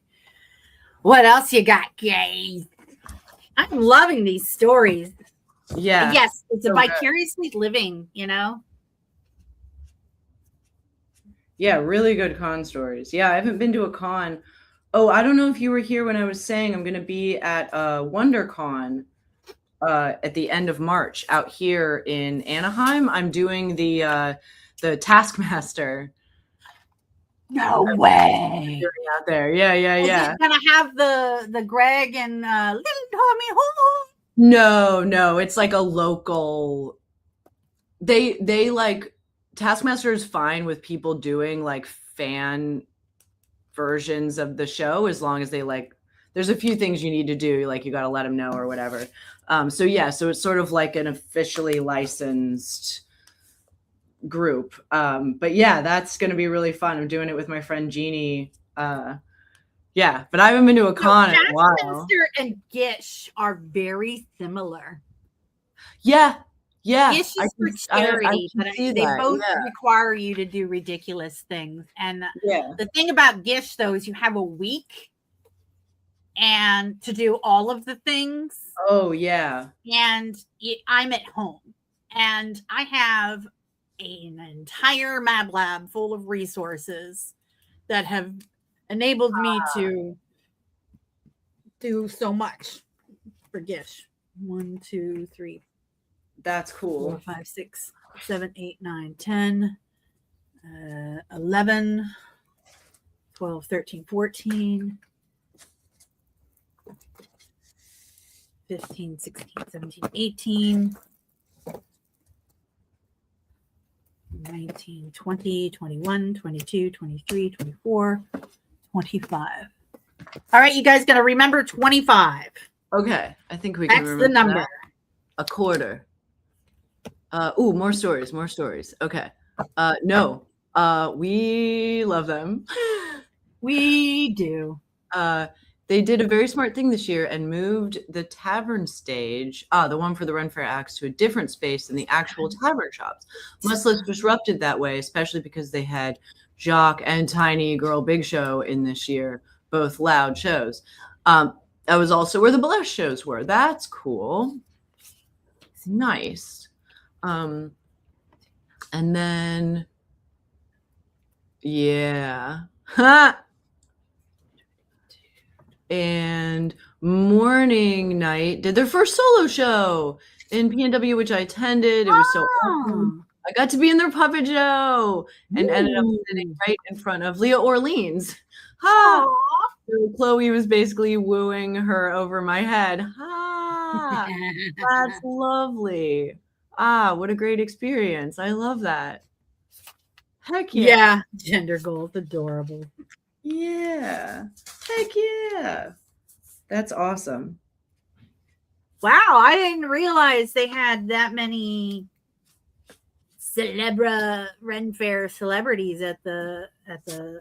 What else you got, Gay? I'm loving these stories. yeah. Yes, it's a So good. vicariously living, Yeah, really good con stories. Yeah, I haven't been to a con. Oh, I don't know if you were here when I was saying I'm going to be at WonderCon at the end of March out here in Anaheim. I'm doing the Taskmaster No way. out there. Yeah. Is it gonna have the Greg and little Tommy Hoo? No, it's like a local. They like Taskmaster is fine with people doing like fan versions of the show as long as they like. There's a few things you need to do, like you got to let them know or whatever. So it's sort of like an officially licensed group. But yeah, that's going to be really fun. I'm doing it with my friend Jeannie. Yeah, but I haven't been to a con in a while. Taskmaster and Gish are very similar. Yeah. Gish is for I charity, can but see they that, both yeah. require you to do ridiculous things. And Yeah. the thing about Gish, though, is you have a week and to do all of the things. Oh, yeah. And I'm at home, and I have an entire Mab Lab full of resources that have enabled me to do so much for Gish. 1, 2, 3, That's 4, cool. 5, 6, 7, 8, 9, 10, 11, 12, 13, 14, 15, 16, 17, 18, 19, 20, 21, 22, 23, 24, 25. All right, you guys got to remember 25. Okay, I think we can That's remember the number. that. A quarter. More stories. Okay. No. We love them. We do. They did a very smart thing this year and moved the tavern stage, the one for the Ren Fair acts, to a different space than the actual tavern shops. Much less disrupted that way, especially because they had Jacques and Tiny Girl Big Show in this year, both loud shows. That was also where the Bless shows were. That's cool. It's nice. And then, yeah. And Morning Night did their first solo show in PNW, which I attended. It was so awesome. I got to be in their puppet show and ended up sitting right in front of Leah Orleans. Ha! So Chloe was basically wooing her over my head. Ha! That's lovely. What a great experience. I love that. Heck yeah. Yeah, gender goals, adorable. Yeah. Heck yeah. That's awesome. Wow, I didn't realize they had that many Ren Fair celebrities at the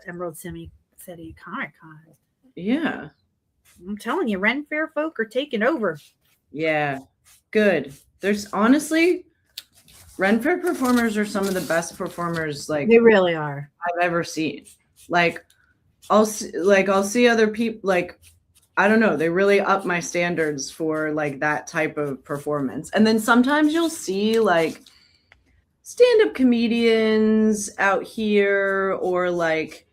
Emerald City Comic Con. Yeah. I'm telling you, Ren Fair folk are taking over. Yeah. Good. There's honestly, Ren Fair performers are some of the best performers like They really are. I've ever seen. Like I'll see other people, like I don't know, they really up my standards for like that type of performance. And then sometimes you'll see like stand-up comedians out here, or like,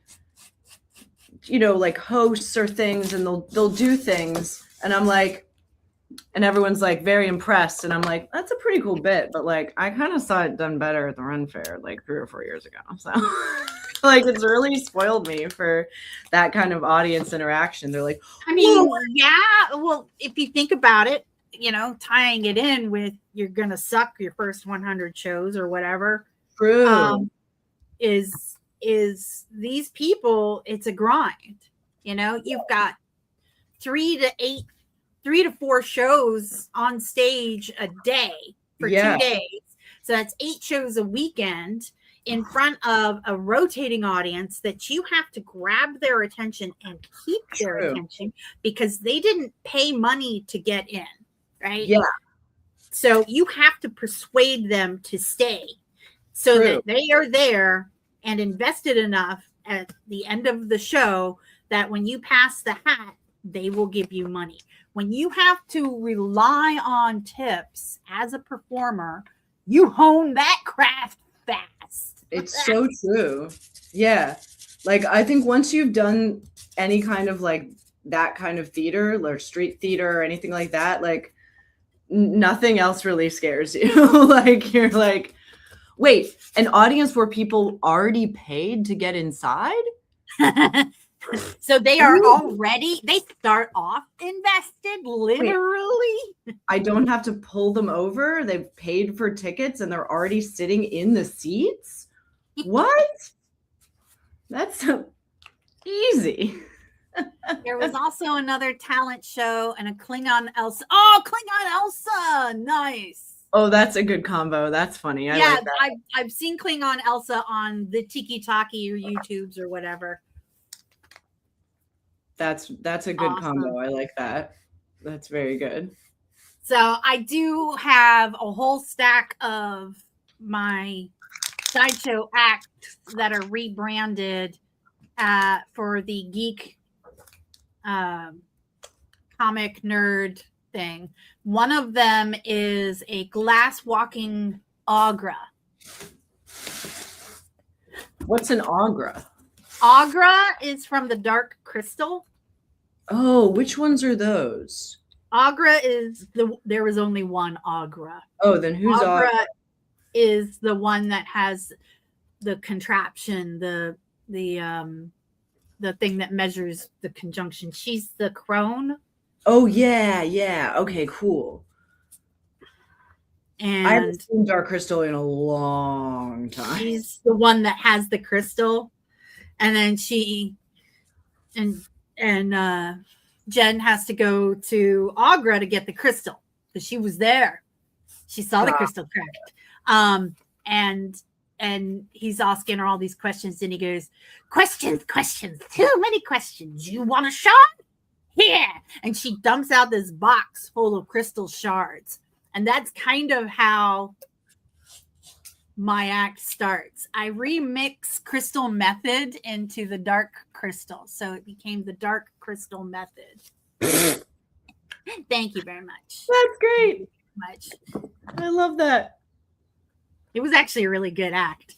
you know, like hosts or things, and they'll do things, and I'm like, and everyone's like very impressed, and I'm like, that's a pretty cool bit, but like I kind of saw it done better at the Ren Fair like 3 or 4 years ago. So like it's really spoiled me for that kind of audience interaction. They're like, I mean, yeah. Well, if you think about it, you know, tying it in with you're gonna suck your first 100 shows or whatever, true. is these people, it's a grind. You know, you've got 3 to 4 shows on stage a day for 2 days. So that's 8 shows a weekend in front of a rotating audience that you have to grab their attention and keep their attention, because they didn't pay money to get in, right? Yeah. So you have to persuade them to stay so that they are there and invested enough at the end of the show that when you pass the hat, they will give you money. When you have to rely on tips as a performer, you hone that craft fast. It's so true. Yeah. Like I think once you've done any kind of like that kind of theater or street theater or anything like that, like nothing else really scares you. Like you're like, wait, an audience where people already paid to get inside? So they are already, they start off invested, literally. I don't have to pull them over. They've paid for tickets and they're already sitting in the seats? What? That's so easy. There was also another talent show and a Klingon Elsa. Oh, Klingon Elsa. Nice. Oh, that's a good combo. That's funny. I like that. I've seen Klingon Elsa on the Tiki Taki or YouTubes or whatever. That's a good combo. I like that. That's very good. So I do have a whole stack of my sideshow acts that are rebranded for the geek comic nerd thing. One of them is a glass walking Agra. What's an Agra? Agra is from the Dark Crystal. Oh, which ones are those? Agra is there was only one Agra. Oh, then who's Agra? Is the one that has the contraption, the thing that measures the conjunction. She's the crone. Oh yeah. Okay, cool. And I haven't seen Dark Crystal in a long time. She's the one that has the crystal, and then she and Jen has to go to Agra to get the crystal because she was there. She saw the crystal cracked. And he's asking her all these questions, and he goes, questions, too many questions. You want a shot? Here. And she dumps out this box full of crystal shards. And that's kind of how my act starts. I remix Crystal Method into the Dark Crystal. So it became the Dark Crystal Method. Thank you very much. That's great. Much. I love that. It was actually a really good act.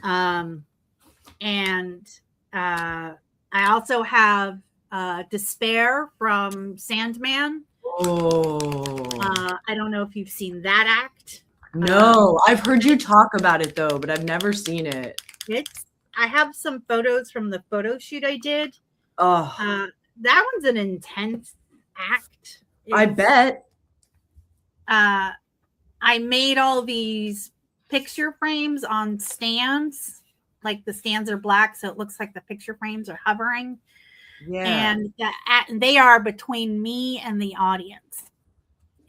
I also have Despair from Sandman. Oh. I don't know if you've seen that act. No, I've heard you talk about it though, but I've never seen it. I have some photos from the photo shoot I did. Oh, that one's an intense act. I bet. I made all these picture frames on stands. Like the stands are black, so it looks like the picture frames are hovering. Yeah. And they are between me and the audience.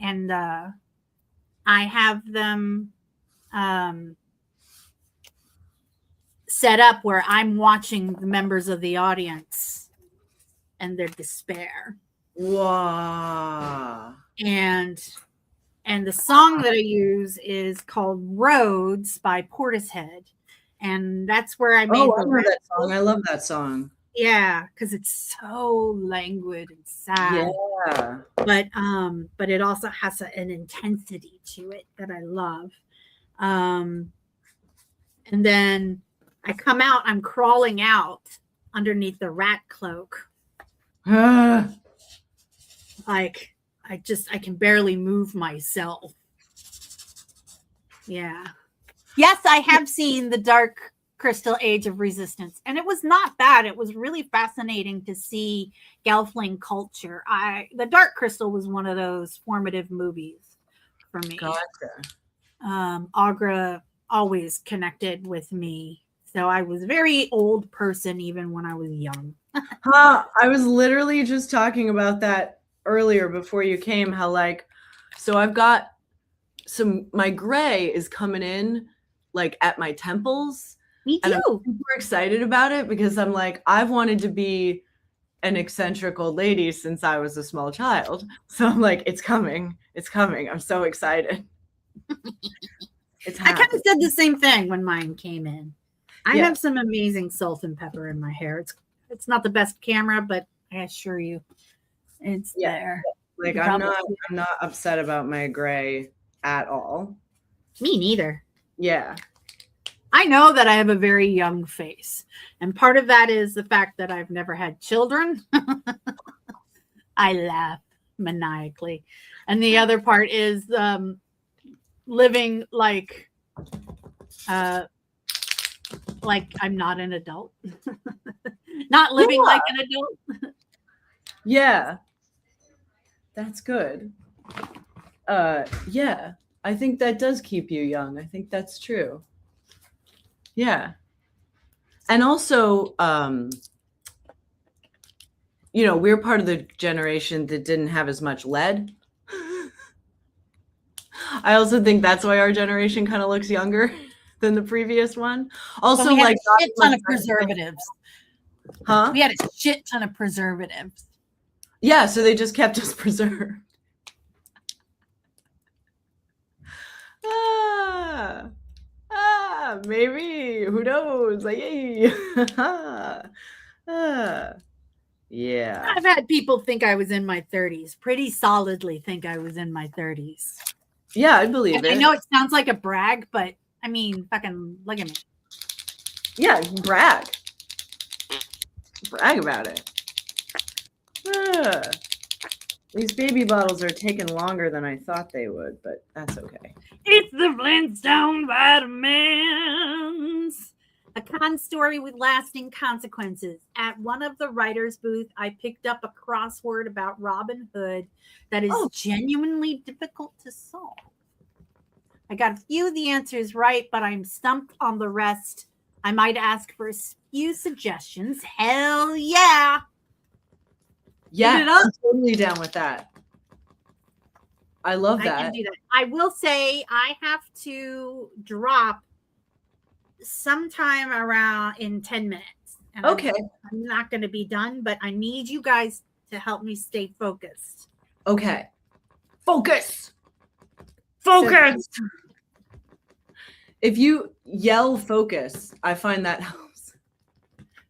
And I have them set up where I'm watching the members of the audience and their despair. Wow. And the song that I use is called Roads by Portishead. And that's where I made I love that song. I love that song. Yeah, because it's so languid and sad. Yeah. But it also has an intensity to it that I love. And then I come out, I'm crawling out underneath the rat cloak. Ah. Like I can barely move myself. Yeah. Yes, I have seen the Dark Crystal Age of Resistance, and it was not bad. It was really fascinating to see Gelfling culture. The Dark Crystal was one of those formative movies for me. Gotcha. Agra always connected with me. So I was a very old person even when I was young. I was literally just talking about that earlier before you came, how like, so I've got my gray is coming in like at my temples. Me And I'm too. super excited about it because I'm like, I've wanted to be an eccentric old lady since I was a small child. So I'm like, it's coming. It's coming. I'm so excited. It's I kind happening. of said the same thing when mine came in. I Yeah. have some amazing salt and pepper in my hair. It's not the best camera, but I assure you, it's Yeah. there. Like You I'm probably- not upset about my gray at all. Me neither. Yeah. I know that I have a very young face, and part of that is the fact that I've never had children. I laugh maniacally, and the other part is living like I'm not an adult, not living like an adult. Yeah. That's good. Yeah. I think that does keep you young. I think that's true. Yeah. And also, we're part of the generation that didn't have as much lead. I also think that's why our generation kind of looks younger than the previous one. Also, So we had like a shit ton of preservatives. huh? We had a shit ton of preservatives. Yeah, so they just kept us preserved. Maybe. Who knows? Like, yay. Yeah. I've had people think I was in my 30s, pretty solidly think I was in my 30s. Yeah, I believe And it. I know it sounds like a brag, but I mean, fucking look at me. Yeah, brag. Brag about it. These baby bottles are taking longer than I thought they would, but that's okay. It's the Flintstone vitamins. A con story with lasting consequences. At one of the writer's booth, I picked up a crossword about Robin Hood that is genuinely difficult to solve. I got a few of the answers right, but I'm stumped on the rest. I might ask for a few suggestions. Hell yeah. Yeah, Hit it up. I'm totally down with that. I love I that. can do that. I will say I have to drop sometime around in 10 minutes. And Okay. I'm not going to be done, but I need you guys to help me stay focused. Okay. Focus. Focus. If you yell focus, I find that helps.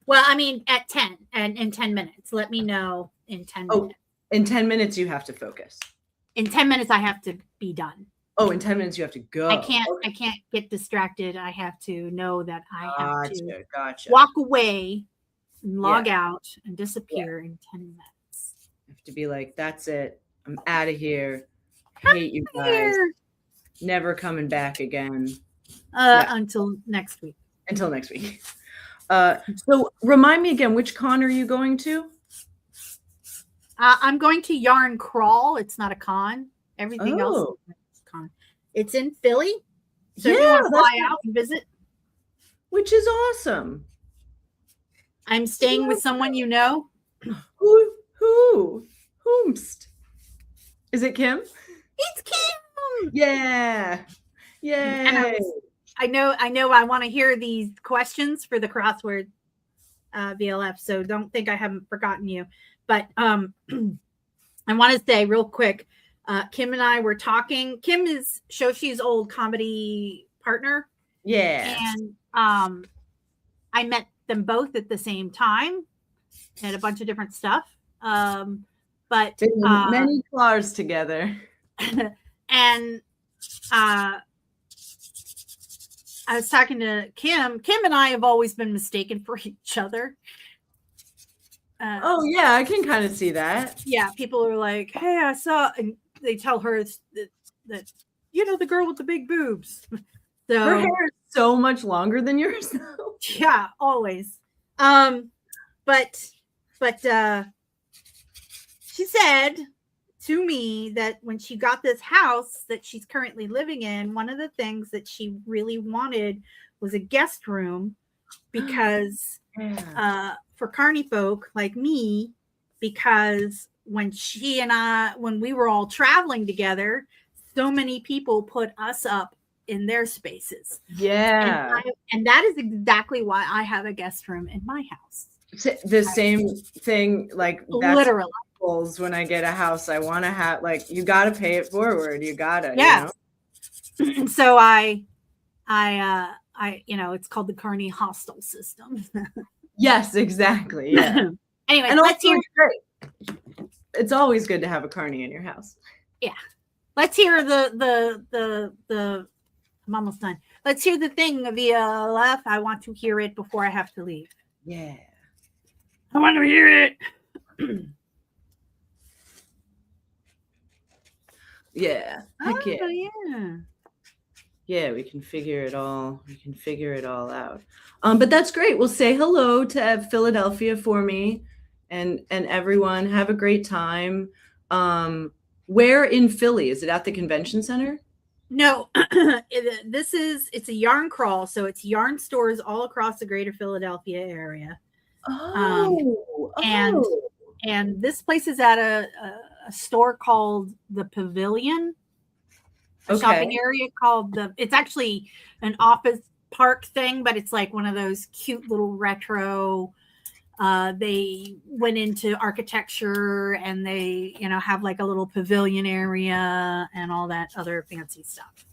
Well, I mean, at 10 and in 10 minutes. Let me know in 10 Oh. minutes. In 10 minutes, you have to focus. In 10 minutes, I have to be done. Oh, in 10 minutes, you have to go. I can't get distracted. I have to know that I have to Gotcha. walk away and log out and disappear in 10 minutes. You have to be like, that's it. I'm out of here. Hate you guys. Here. Never coming back again. Until next week. Until next week. So remind me again, which con are you going to? I'm going to Yarn Crawl. It's not a con. Everything else is a con. It's in Philly. So if you want to fly out and visit, which is awesome. I'm staying with someone you know. Whomst? Is it Kim? It's Kim. Yeah. Yay. And I know I want to hear these questions for the crossword VLF, so don't think I haven't forgotten you. But I want to say real quick, Kim and I were talking. Kim is Shoshi's old comedy partner. Yeah. And I met them both at the same time. and a bunch of different stuff. But Been many cars together. and I was talking to Kim. Kim and I have always been mistaken for each other. Oh yeah, I can kind of see that. Yeah, people are like, "Hey, I saw," and they tell her that you know the girl with the big boobs. So Her hair is so much longer than yours, though. yeah, always. But she said to me that when she got this house that she's currently living in, one of the things that she really wanted was a guest room because for carny folk like me, because when we were all traveling together, so many people put us up in their spaces. Yeah. And that is exactly why I have a guest room in my house. The same thing, like that's Literally. when I get a house, I want to have, like, you got to pay it forward. You got to, Yes. You know? So I, it's called the Carney hostel system. Yes, exactly. Yeah. Anyway, And let's hear. great. It's always good to have a carny in your house. Yeah. Let's hear the I'm almost done. Let's hear the thing of VLF. I want to hear it before I have to leave. Yeah. I want to hear it. Yeah. Heck yeah. Yeah. Yeah, we can figure it all. We can figure it all out. But that's great. Well, say hello to Philadelphia for me, and everyone. Have a great time. Where in Philly? Is it at the convention center? No, it's a yarn crawl, so it's yarn stores all across the greater Philadelphia area. And this place is at a store called the Pavilion, a shopping area called it's actually an office park thing, but it's like one of those cute little retro. They went into architecture and they, have like a little pavilion area and all that other fancy stuff.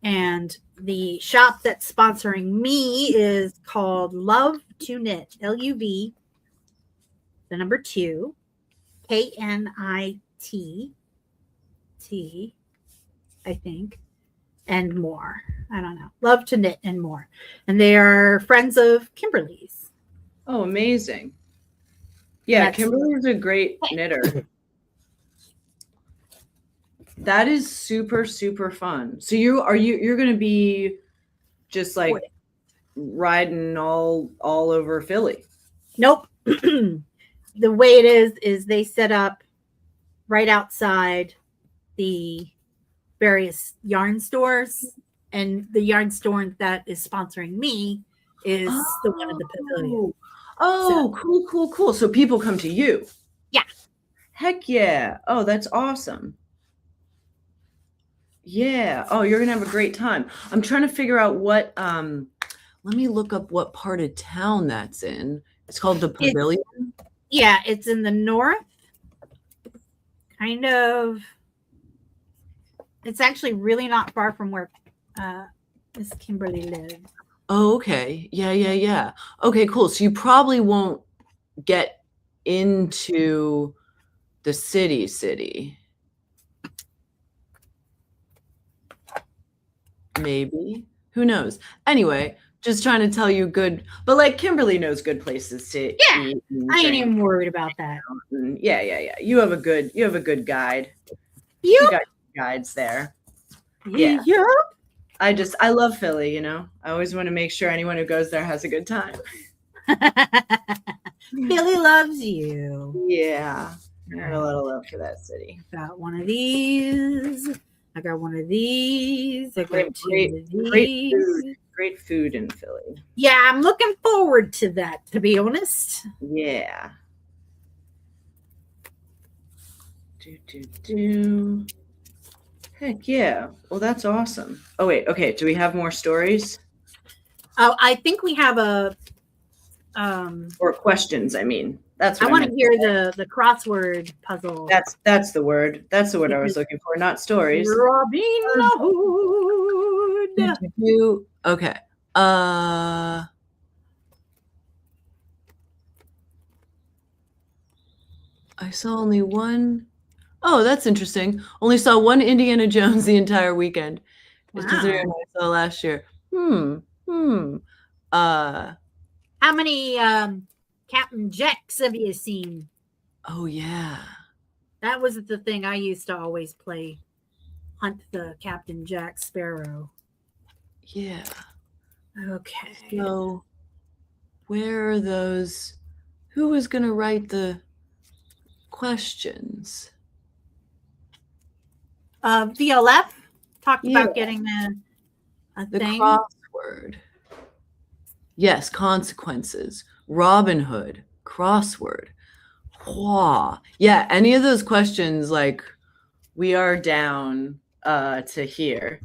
And the shop that's sponsoring me is called Love to Knit, LUV, the number 2, KNIT, I think, and more. I don't know. Love to Knit and more. And they are friends of Kimberly's. Oh, amazing. Yeah, Kimberly's a great knitter. That is super, super fun. So you're going to be just like riding all over Philly? Nope. The way it is they set up right outside the various yarn stores, and the yarn store that is sponsoring me is the one at the Pavilion. Oh, so, cool. So people come to you. Yeah. Heck yeah. Oh, that's awesome. Yeah. Oh, you're going to have a great time. I'm trying to figure out what, let me look up what part of town that's in. It's called the Pavilion. It's in the north. Kind of. It's actually really not far from where Miss Kimberly lives. Oh, okay. Yeah. Okay, cool. So you probably won't get into the city. Maybe. Who knows? Anyway, just trying to tell you good, but like Kimberly knows good places to eat. I ain't even worried about that. Yeah. You have a good guide. Yep. You got guides there. Yeah. Yep. I love Philly, I always want to make sure anyone who goes there has a good time. Philly loves you. Yeah. I got a lot of love for that city. I got one of these. I got one of these. I got two of these. Great food in Philly. Yeah, I'm looking forward to that, to be honest. Yeah. Heck yeah. Well, that's awesome. Oh, wait. Okay. Do we have more stories? Oh, I think we have a... or questions, I mean. That's what I want to hear the crossword puzzle. That's the word. That's the word I was looking for, not stories. Robin Hood. Okay. I saw only one. Oh, that's interesting. Only saw one Indiana Jones the entire weekend. It's considering I saw last year. How many Captain Jacks have you seen? Oh yeah. That was the thing I used to always play. Hunt the Captain Jack Sparrow. Yeah. Okay. So where are those? Who was going to write the questions? VLF talked Yeah. about getting a The thing. crossword. Yes, consequences. Robin Hood. Crossword. Wah. Yeah, any of those questions, like, we are down to hear.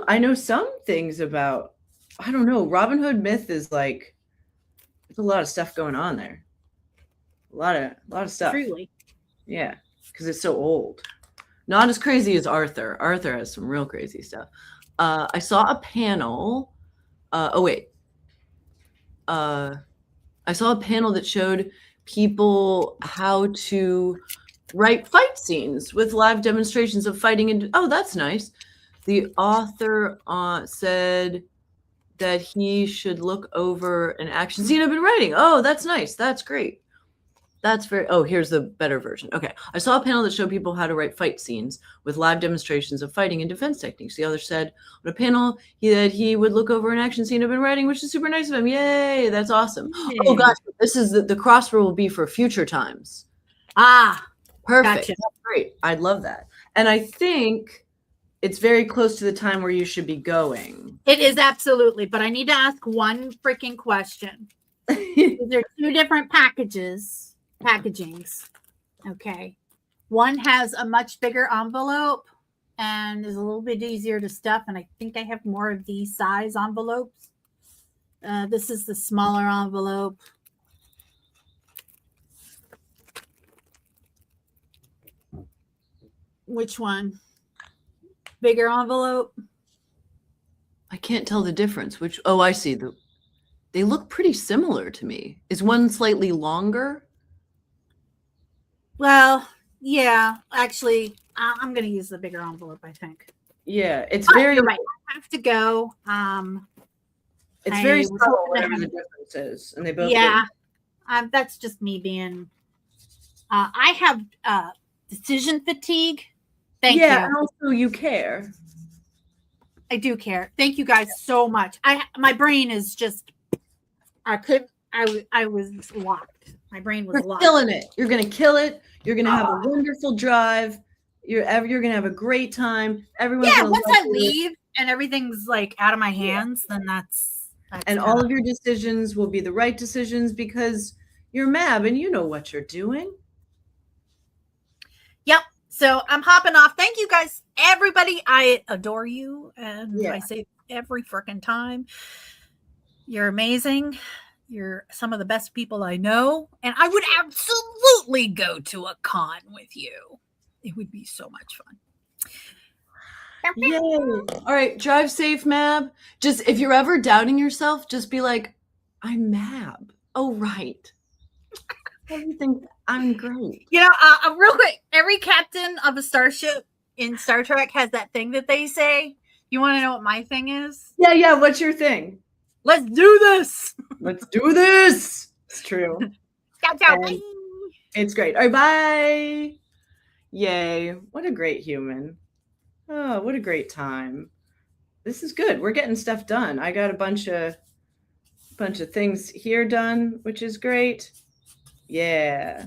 I know some things about, I don't know, Robin Hood myth is like, there's a lot of stuff going on there. A lot of stuff. Truly. Yeah, because it's so old. Not as crazy as Arthur. Arthur has some real crazy stuff. I saw a panel. I saw a panel that showed people how to write fight scenes with live demonstrations of fighting. And oh, that's nice. The author said that he should look over an action scene I've been writing. Oh, that's nice. That's great. That's very, oh, here's the better version. Okay. I saw a panel that showed people how to write fight scenes with live demonstrations of fighting and defense techniques. The other said on a panel that he would look over an action scene I've been writing, which is super nice of him. Yay. That's awesome. Yay. Oh, gosh. This is the crossword will be for future times. Perfect. Gotcha. That's great. I'd love that. And I think it's very close to the time where you should be going. It is absolutely, but I need to ask one freaking question. There are two different packagings. Okay. One has a much bigger envelope and is a little bit easier to stuff. And I think I have more of these size envelopes. This is the smaller envelope. Which one? Bigger envelope? I can't tell the difference. Which, oh, I see. They look pretty similar to me. Is one slightly longer? Well, yeah, actually, I'm going to use the bigger envelope, I think. Yeah, it's Oh, very you're right. I have to go. It's very was subtle, hoping to whatever the have- difference is. And they both Yeah, that's just me being. I have decision fatigue. Thank yeah, you. and also you care. I do care. Thank you guys so much. My brain is just. I was locked. My brain was You're locked. killing it. You're gonna kill it. You're gonna have a wonderful drive. You're gonna have a great time. Everyone's Yeah, gonna once love I you. leave and everything's like out of my hands, then that's And all of your decisions will be the right decisions because you're Mab and you know what you're doing. Yep. So I'm hopping off. Thank you guys, everybody. I adore you, and Yeah. I say every freaking time, you're amazing. You're some of the best people I know, and I would absolutely go to a con with you. It would be so much fun. Yay. All right, drive safe, Mab. Just if you're ever doubting yourself, just be like, I'm Mab. Oh, right. Everything, I'm great. You know, real quick, every captain of a starship in Star Trek has that thing that they say. You want to know what my thing is? Yeah, what's your thing? Let's do this. Let's do this. It's true. Ciao, ciao. And- Bye. It's great. All right, bye. Yay. What a great human. Oh, what a great time. This is good. We're getting stuff done. I got a bunch of things here done, which is great. Yeah.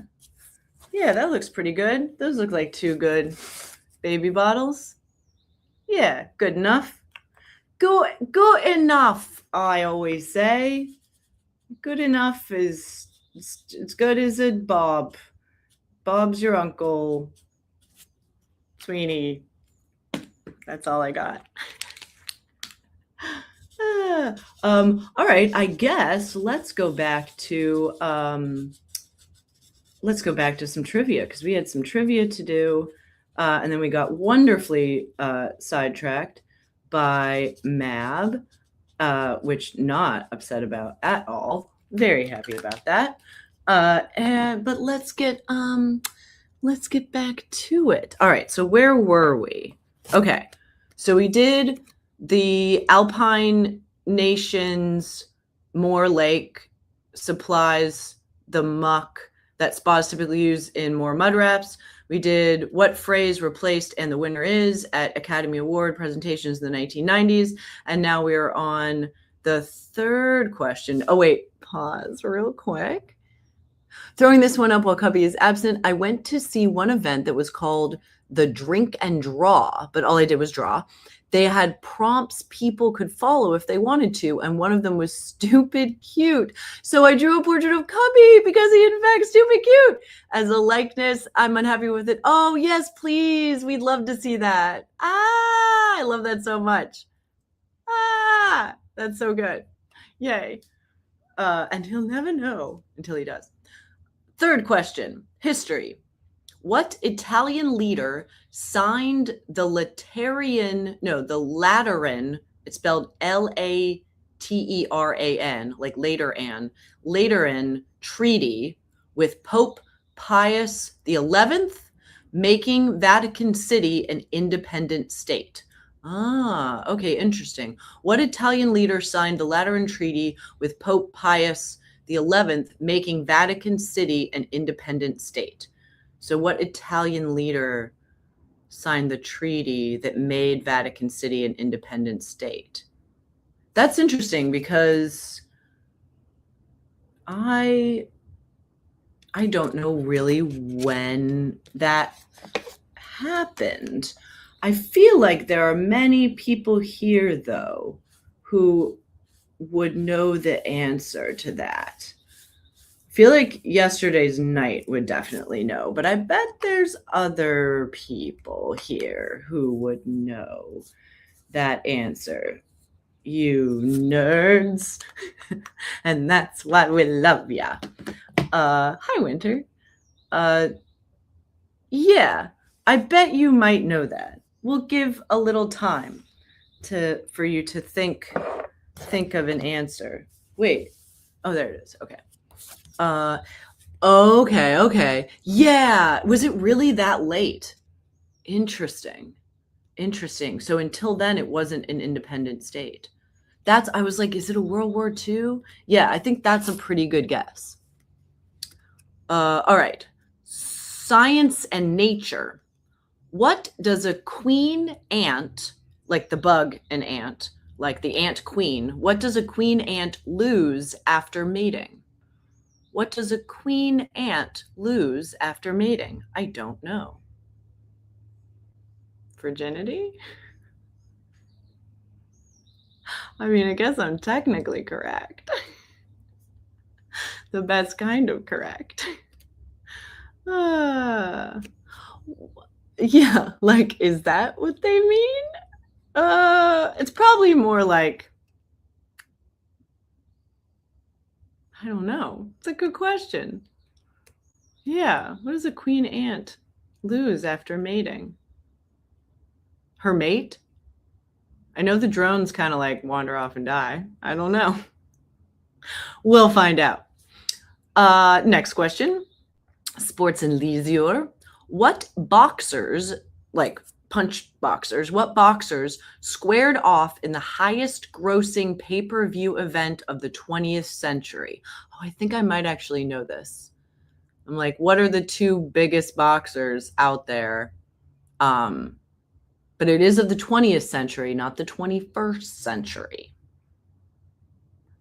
Yeah, that looks pretty good. Those look like 2 good baby bottles. Yeah, good enough. Good enough, I always say. Good enough is as good as a Bob. Bob's your uncle. Sweeney. That's all I got. All right, I guess let's go back to some trivia because we had some trivia to do, and then we got wonderfully sidetracked by Mab. which not upset about at all. Very happy about that. But let's get back to it. All right, so where were we? Okay, so we did the Alpine nations, Moor Lake supplies the muck that spas typically use in more mud wraps. We did what phrase replaced and the winner is at Academy Award presentations in the 1990s. And now we're on the third question. Oh, wait, pause real quick. Throwing this one up while Cubby is absent, I went to see one event that was called the Drink and Draw, but all I did was draw. They had prompts people could follow if they wanted to, and one of them was stupid cute. So I drew a portrait of Cubby because he, in fact, stupid cute. As a likeness, I'm unhappy with it. Oh, yes, please. We'd love to see that. I love that so much. That's so good. Yay. And he'll never know until he does. Third question, history. What Italian leader signed the Lateran, it's spelled Lateran, like Lateran Treaty with Pope Pius XI, making Vatican City an independent state? Okay, interesting. What Italian leader signed the Lateran Treaty with Pope Pius XI, making Vatican City an independent state? So what Italian leader signed the treaty that made Vatican City an independent state? That's interesting because I don't know really when that happened. I feel like there are many people here, though, who would know the answer to that. I feel like yesterday's night would definitely know, but I bet there's other people here who would know that answer. You nerds. And that's why we love ya. Hi, Winter. Yeah, I bet you might know that. We'll give a little time for you to think of an answer. Wait. Oh, there it is. Okay. Okay. Yeah. Was it really that late? Interesting. So until then, it wasn't an independent state. I was like, is it a World War II? Yeah, I think that's a pretty good guess. All right. Science and nature. What does a queen ant, like the bug an ant, like the ant queen, what does a queen ant lose after mating? What does a queen ant lose after mating? I don't know. Virginity? I mean, I guess I'm technically correct. The best kind of correct. Yeah, like, is that what they mean? It's probably more like, I don't know. It's a good question. Yeah, what does a queen ant lose after mating? Her mate? I know the drones kind of like wander off and die. I don't know. We'll find out. Next question. Sports and leisure. What boxers, like punch boxers, what boxers squared off in the highest grossing pay-per-view event of the 20th century? Oh, I think I might actually know this. I'm like, what are the two biggest boxers out there? But it is of the 20th century, not the 21st century.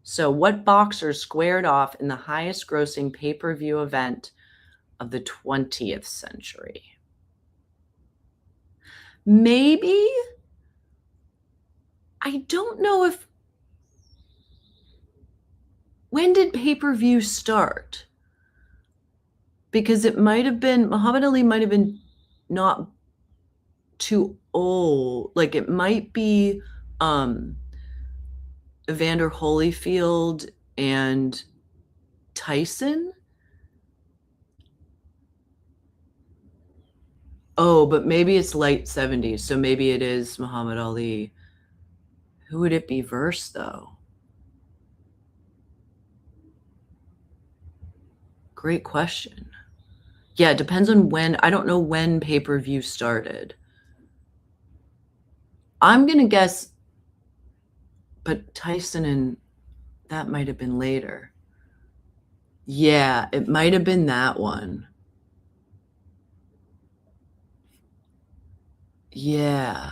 So what boxers squared off in the highest grossing pay-per-view event of the 20th century? Maybe, I don't know if, when did pay-per-view start? Because it might have been, Muhammad Ali might have been not too old. Like it might be Evander Holyfield and Tyson. Oh, but maybe it's late 70s. So maybe it is Muhammad Ali Who would it be versus, though? Great question. Yeah, it depends on when. I don't know when pay-per-view started. I'm going to guess, but Tyson and that might have been later. Yeah, it might have been that one. Yeah.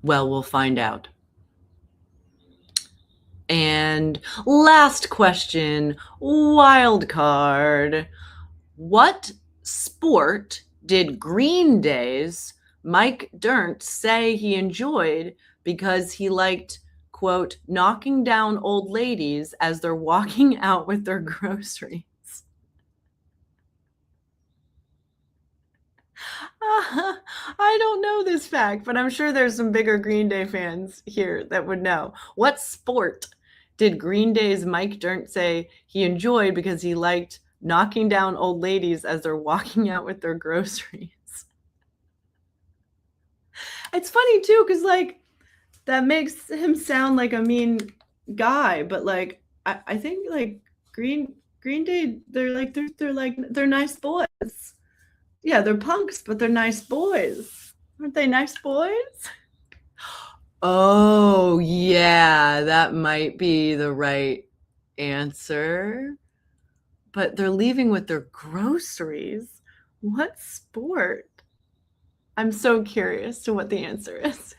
Well, we'll find out. And last question, wild card. What sport did Green Day's Mike Dirnt say he enjoyed because he liked, quote, knocking down old ladies as they're walking out with their groceries? I don't know this fact, but I'm sure there's some bigger Green Day fans here that would know. What sport did Green Day's Mike Dirnt say he enjoyed because he liked knocking down old ladies as they're walking out with their groceries? It's funny too, because like that makes him sound like a mean guy, but like I think like Green Day, they're nice boys. Yeah, they're punks, but they're nice boys. Aren't they nice boys? Oh, yeah, that might be the right answer. But they're leaving with their groceries. What sport? I'm so curious to what the answer is.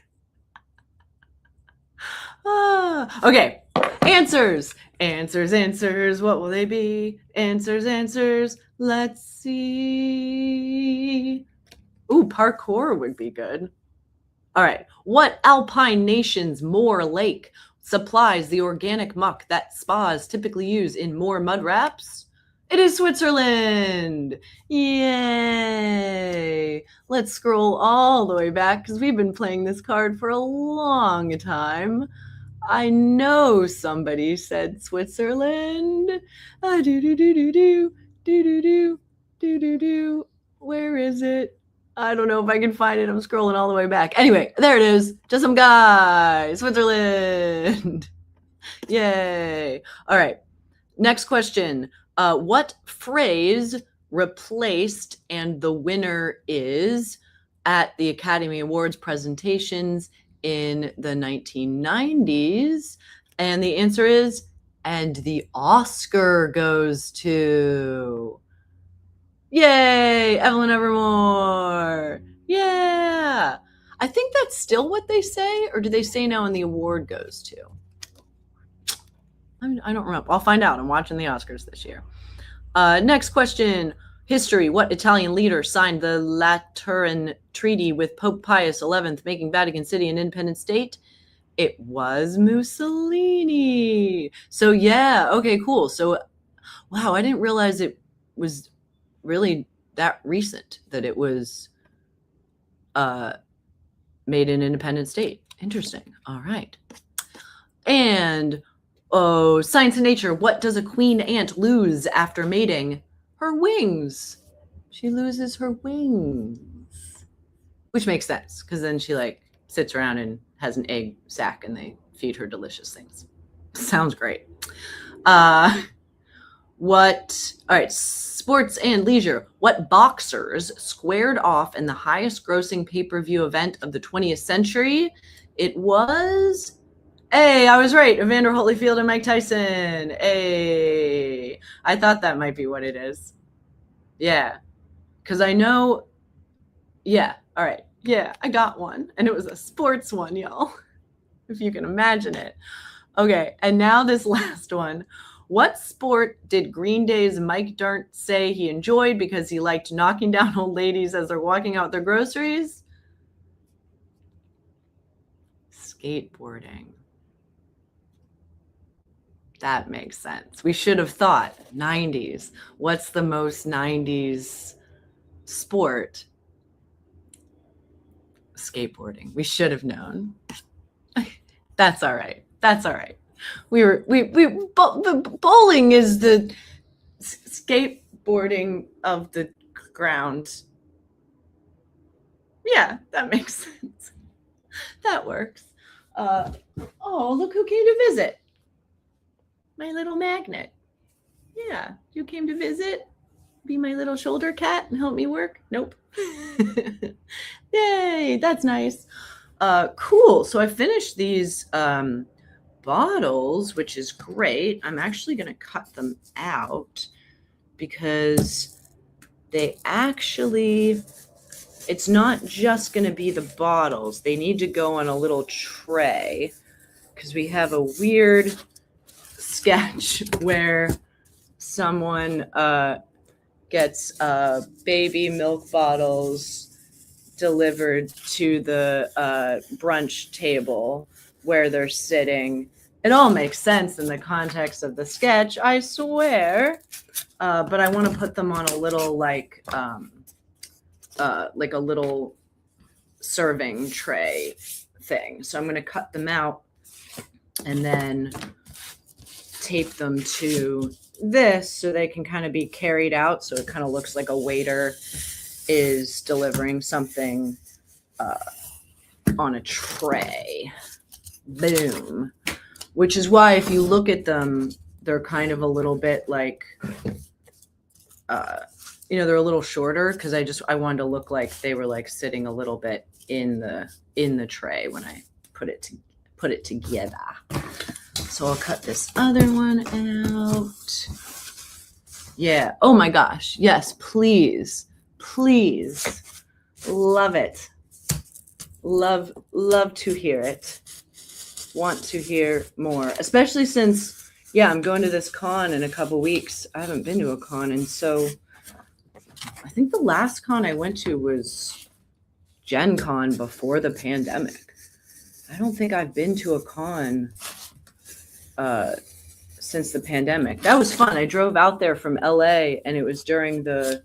Okay, answers. Answers. What will they be? Answers. Let's see. Ooh, parkour would be good. All right. What alpine nation's Moor Lake supplies the organic muck that spas typically use in Moor mud wraps? It is Switzerland. Yay. Let's scroll all the way back because we've been playing this card for a long time. I know somebody said Switzerland. Where is it? I don't know if I can find it. I'm scrolling all the way back. Anyway, there it is. Just some guy. Switzerland. Yay. All right. Next question. What phrase replaced "and the winner is" at the Academy Awards presentations in the 1990s? And the answer is, "and the Oscar goes to." Yay, Evelyn Evermore. Yeah. I think that's still what they say, or do they say now and the award goes to? I don't remember. I'll find out. I'm watching the Oscars this year. Next question. History. What Italian leader signed the Lateran Treaty with Pope Pius XI, making Vatican City an independent state? It was Mussolini. So yeah, okay, cool. So, wow, I didn't realize it was really that recent that it was made an independent state. Interesting. All right. And Science and Nature. What does a queen ant lose after mating? Her wings. She loses her wings, which makes sense because then she like sits around and has an egg sac and they feed her delicious things. Sounds great. All right, sports and leisure. What boxers squared off in the highest grossing pay-per-view event of the 20th century? It was, I was right, Evander Holyfield and Mike Tyson. I thought that might be what it is. Yeah, because I know, yeah, all right. Yeah, I got one, and it was a sports one, y'all, if you can imagine it. Okay, and now this last one. What sport did Green Day's Mike Dirnt say he enjoyed because he liked knocking down old ladies as they're walking out with their groceries? Skateboarding. That makes sense. We should have thought 90s. What's the most 90s sport? Skateboarding. We should have known. That's all right. That's all right. Bowling is the skateboarding of the ground. Yeah, that makes sense. That works. Oh, look who came to visit. My little magnet. Yeah, you came to visit? Be my little shoulder cat and help me work? Nope. Yay, that's nice. Cool. So I finished these bottles, which is great. I'm actually going to cut them out because they actually, it's not just going to be the bottles. They need to go on a little tray because we have a weird sketch where someone gets baby milk bottles delivered to the brunch table where they're sitting. It all makes sense in the context of the sketch, I swear. But I want to put them on a little like a little serving tray thing. So I'm going to cut them out and then tape them to this so they can kind of be carried out. So it kind of looks like a waiter is delivering something on a tray. Boom. Which is why if you look at them, they're kind of a little bit like, they're a little shorter because I wanted to look like they were like sitting a little bit in the tray when I put it together. So I'll cut this other one out. Yeah. Oh my gosh. Yes, please. Please. Love it. Love to hear it. Want to hear more, especially since, I'm going to this con in a couple weeks. I haven't been to a con. And so I think the last con I went to was Gen Con before the pandemic. I don't think I've been to a con since the pandemic. That was fun. I drove out there from LA and it was during the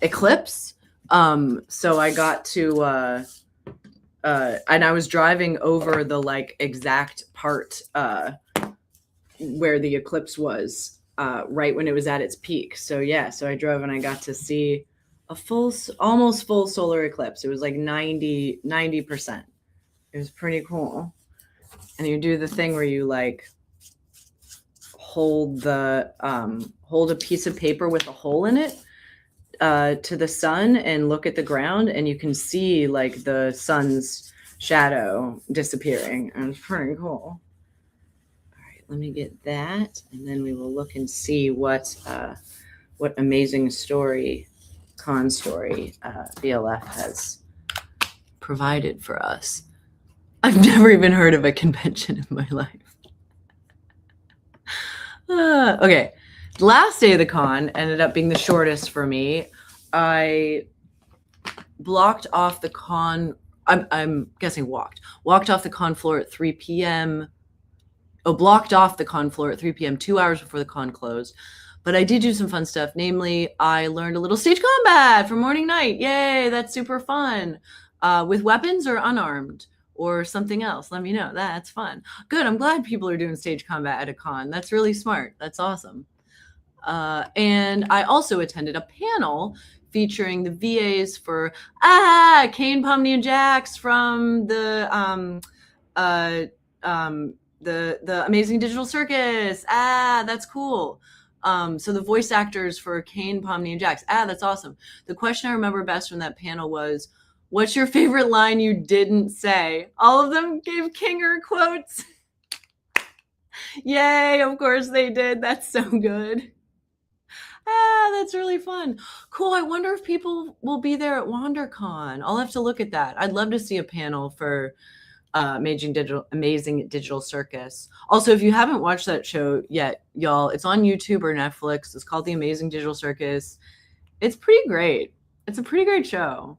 eclipse. So I got to and I was driving over the like exact part where the eclipse was right when it was at its peak. So I drove and I got to see a almost full solar eclipse. It was like 90%. It was pretty cool. And you do the thing where you like hold a piece of paper with a hole in it to the sun and look at the ground, and you can see like the sun's shadow disappearing. And it's pretty cool. All right, let me get that, and then we will look and see what amazing con story BLF has provided for us. I've never even heard of a convention in my life. Okay. The last day of the con ended up being the shortest for me. I blocked off the con. I'm guessing walked off the con floor at 3 p.m. Blocked off the con floor at 3 p.m. 2 hours before the con closed. But I did do some fun stuff. Namely, I learned a little stage combat for morning night. Yay, that's super fun. With weapons or unarmed or something else. Let me know. That's fun. Good. I'm glad people are doing stage combat at a con. That's really smart. That's awesome. And I also attended a panel featuring the VAs for Kane, Pomni, and Jax from the Amazing Digital Circus. That's cool. So the voice actors for Kane, Pomni, and Jax. That's awesome. The question I remember best from that panel was, what's your favorite line you didn't say? All of them gave Kinger quotes. Yay, of course they did. That's so good. That's really fun. Cool. I wonder if people will be there at WonderCon. I'll have to look at that. I'd love to see a panel for Amazing Digital Circus. Also, if you haven't watched that show yet, y'all, it's on YouTube or Netflix. It's called The Amazing Digital Circus. It's pretty great. It's a pretty great show.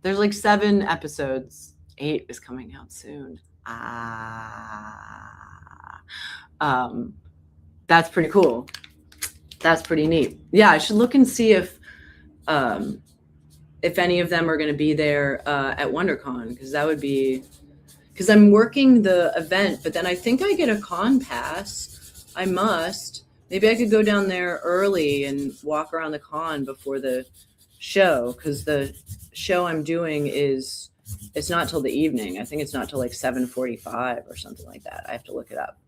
There's like 7 episodes. 8 is coming out soon. That's pretty cool. That's pretty neat. Yeah, I should look and see if any of them are going to be there at WonderCon, because that would be, because I'm working the event, but then I think I get a con pass. I must, Maybe I could go down there early and walk around the con before the show, because the show I'm doing it's not till the evening. I think it's not till like 7:45 or something like that. I have to look it up.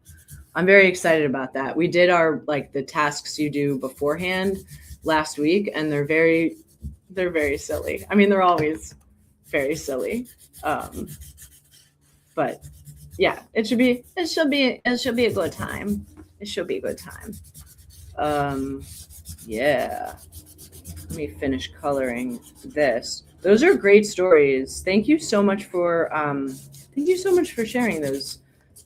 I'm very excited about that. We did our like the tasks you do beforehand last week, and they're very silly. I mean, they're always very silly. But yeah, it should be a good time. It should be a good time. Yeah. Let me finish coloring this. Those are great stories. Thank you so much for sharing those,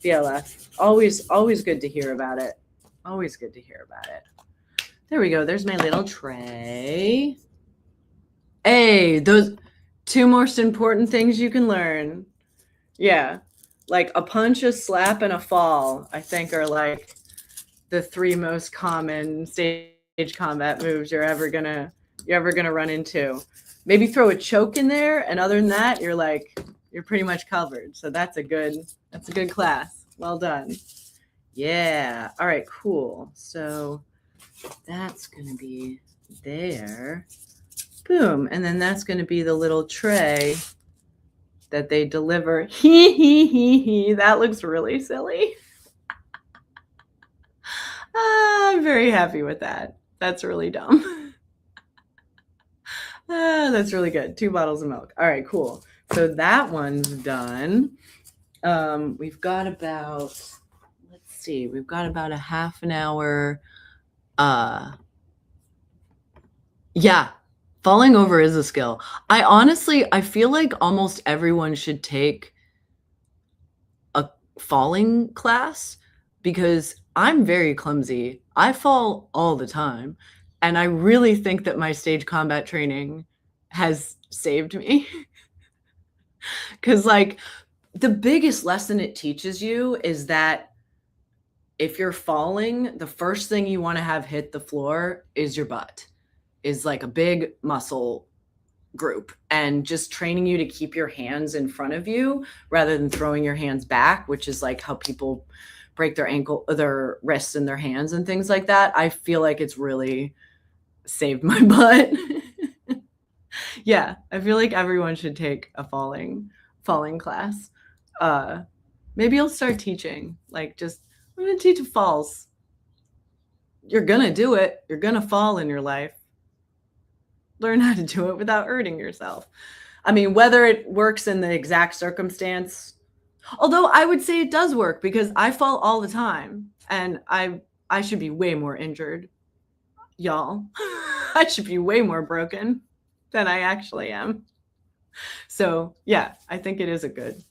BLF. Always good to hear about it. Always good to hear about it. There we go. There's my little tray. Hey, those two most important things you can learn. Yeah. Like a punch, a slap, and a fall, I think are like the three most common stage combat moves you're ever gonna run into. Maybe throw a choke in there, and other than that, you're pretty much covered. So that's a good class. Well done. Yeah. All right, cool. So that's gonna be there. Boom. And then that's gonna be the little tray that they deliver. That looks really silly. I'm very happy with that. That's really dumb. That's really good. 2 bottles of milk. All right, cool. So that one's done. We've got about a half an hour. Yeah, falling over is a skill. I feel like almost everyone should take a falling class, because I'm very clumsy. I fall all the time. And I really think that my stage combat training has saved me. Because like the biggest lesson it teaches you is that if you're falling, the first thing you want to have hit the floor is your butt, is like a big muscle group, and just training you to keep your hands in front of you rather than throwing your hands back, which is like how people break their wrists and their hands and things like that. I feel like it's really saved my butt. Yeah, I feel like everyone should take a falling class. Maybe I'll start teaching. I'm gonna teach falls. You're gonna do it. You're gonna fall in your life. Learn how to do it without hurting yourself. I mean, whether it works in the exact circumstance, although I would say it does work, because I fall all the time, and I should be way more injured, y'all. I should be way more broken than I actually am. So yeah, I think it is a good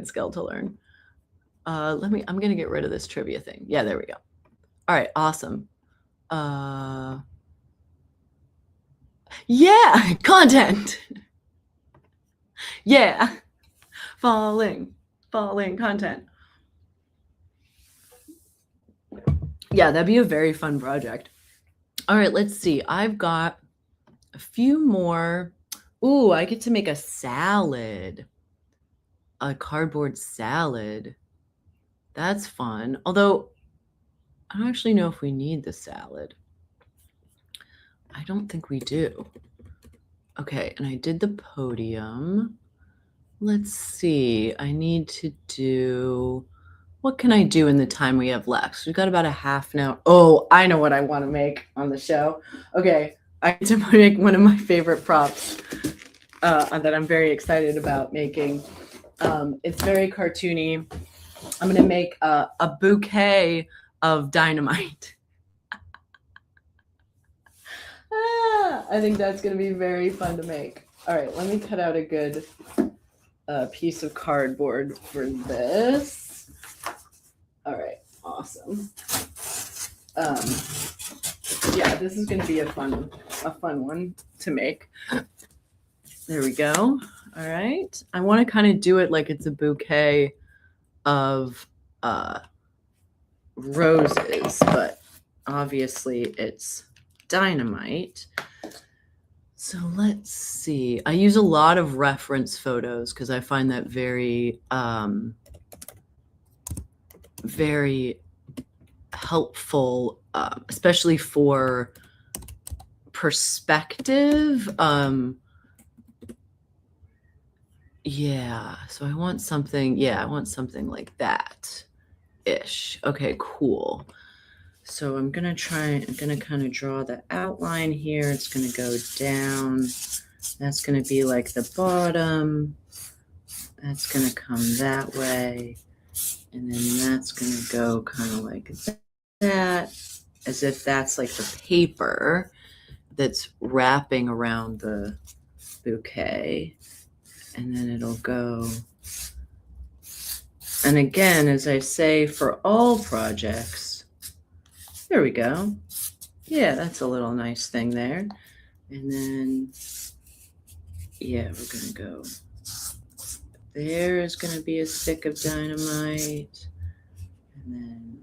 skill to learn. I'm gonna get rid of this trivia thing. Yeah, there we go. All right, awesome. Yeah, content. Yeah, falling content. Yeah, that'd be a very fun project. All right, let's see. I've got a few more. Ooh, I get to make a salad. A cardboard salad. That's fun. Although, I don't actually know if we need the salad. I don't think we do. Okay, and I did the podium. Let's see. I need to do... What can I do in the time we have left? So we've got about a half an hour. Oh, I know what I want to make on the show. Okay, I get to make one of my favorite props that I'm very excited about making. It's very cartoony. I'm going to make a bouquet of dynamite. I think that's going to be very fun to make. All right, let me cut out a good piece of cardboard for this. All right, awesome. Yeah, this is going to be a fun one to make. There we go. All right. I want to kind of do it like it's a bouquet of roses, but obviously it's dynamite. So let's see. I use a lot of reference photos because I find that very, very helpful, especially for perspective. Yeah, so I want something like that ish. Okay, cool. So I'm gonna kind of draw the outline here. It's gonna go down. That's gonna be like the bottom. That's gonna come that way. And then that's gonna go kind of like that, as if that's like the paper that's wrapping around the bouquet. And then it'll go. And again, as I say, for all projects, there we go. Yeah, that's a little nice thing there. And then, yeah, we're going to go. There is going to be a stick of dynamite. And then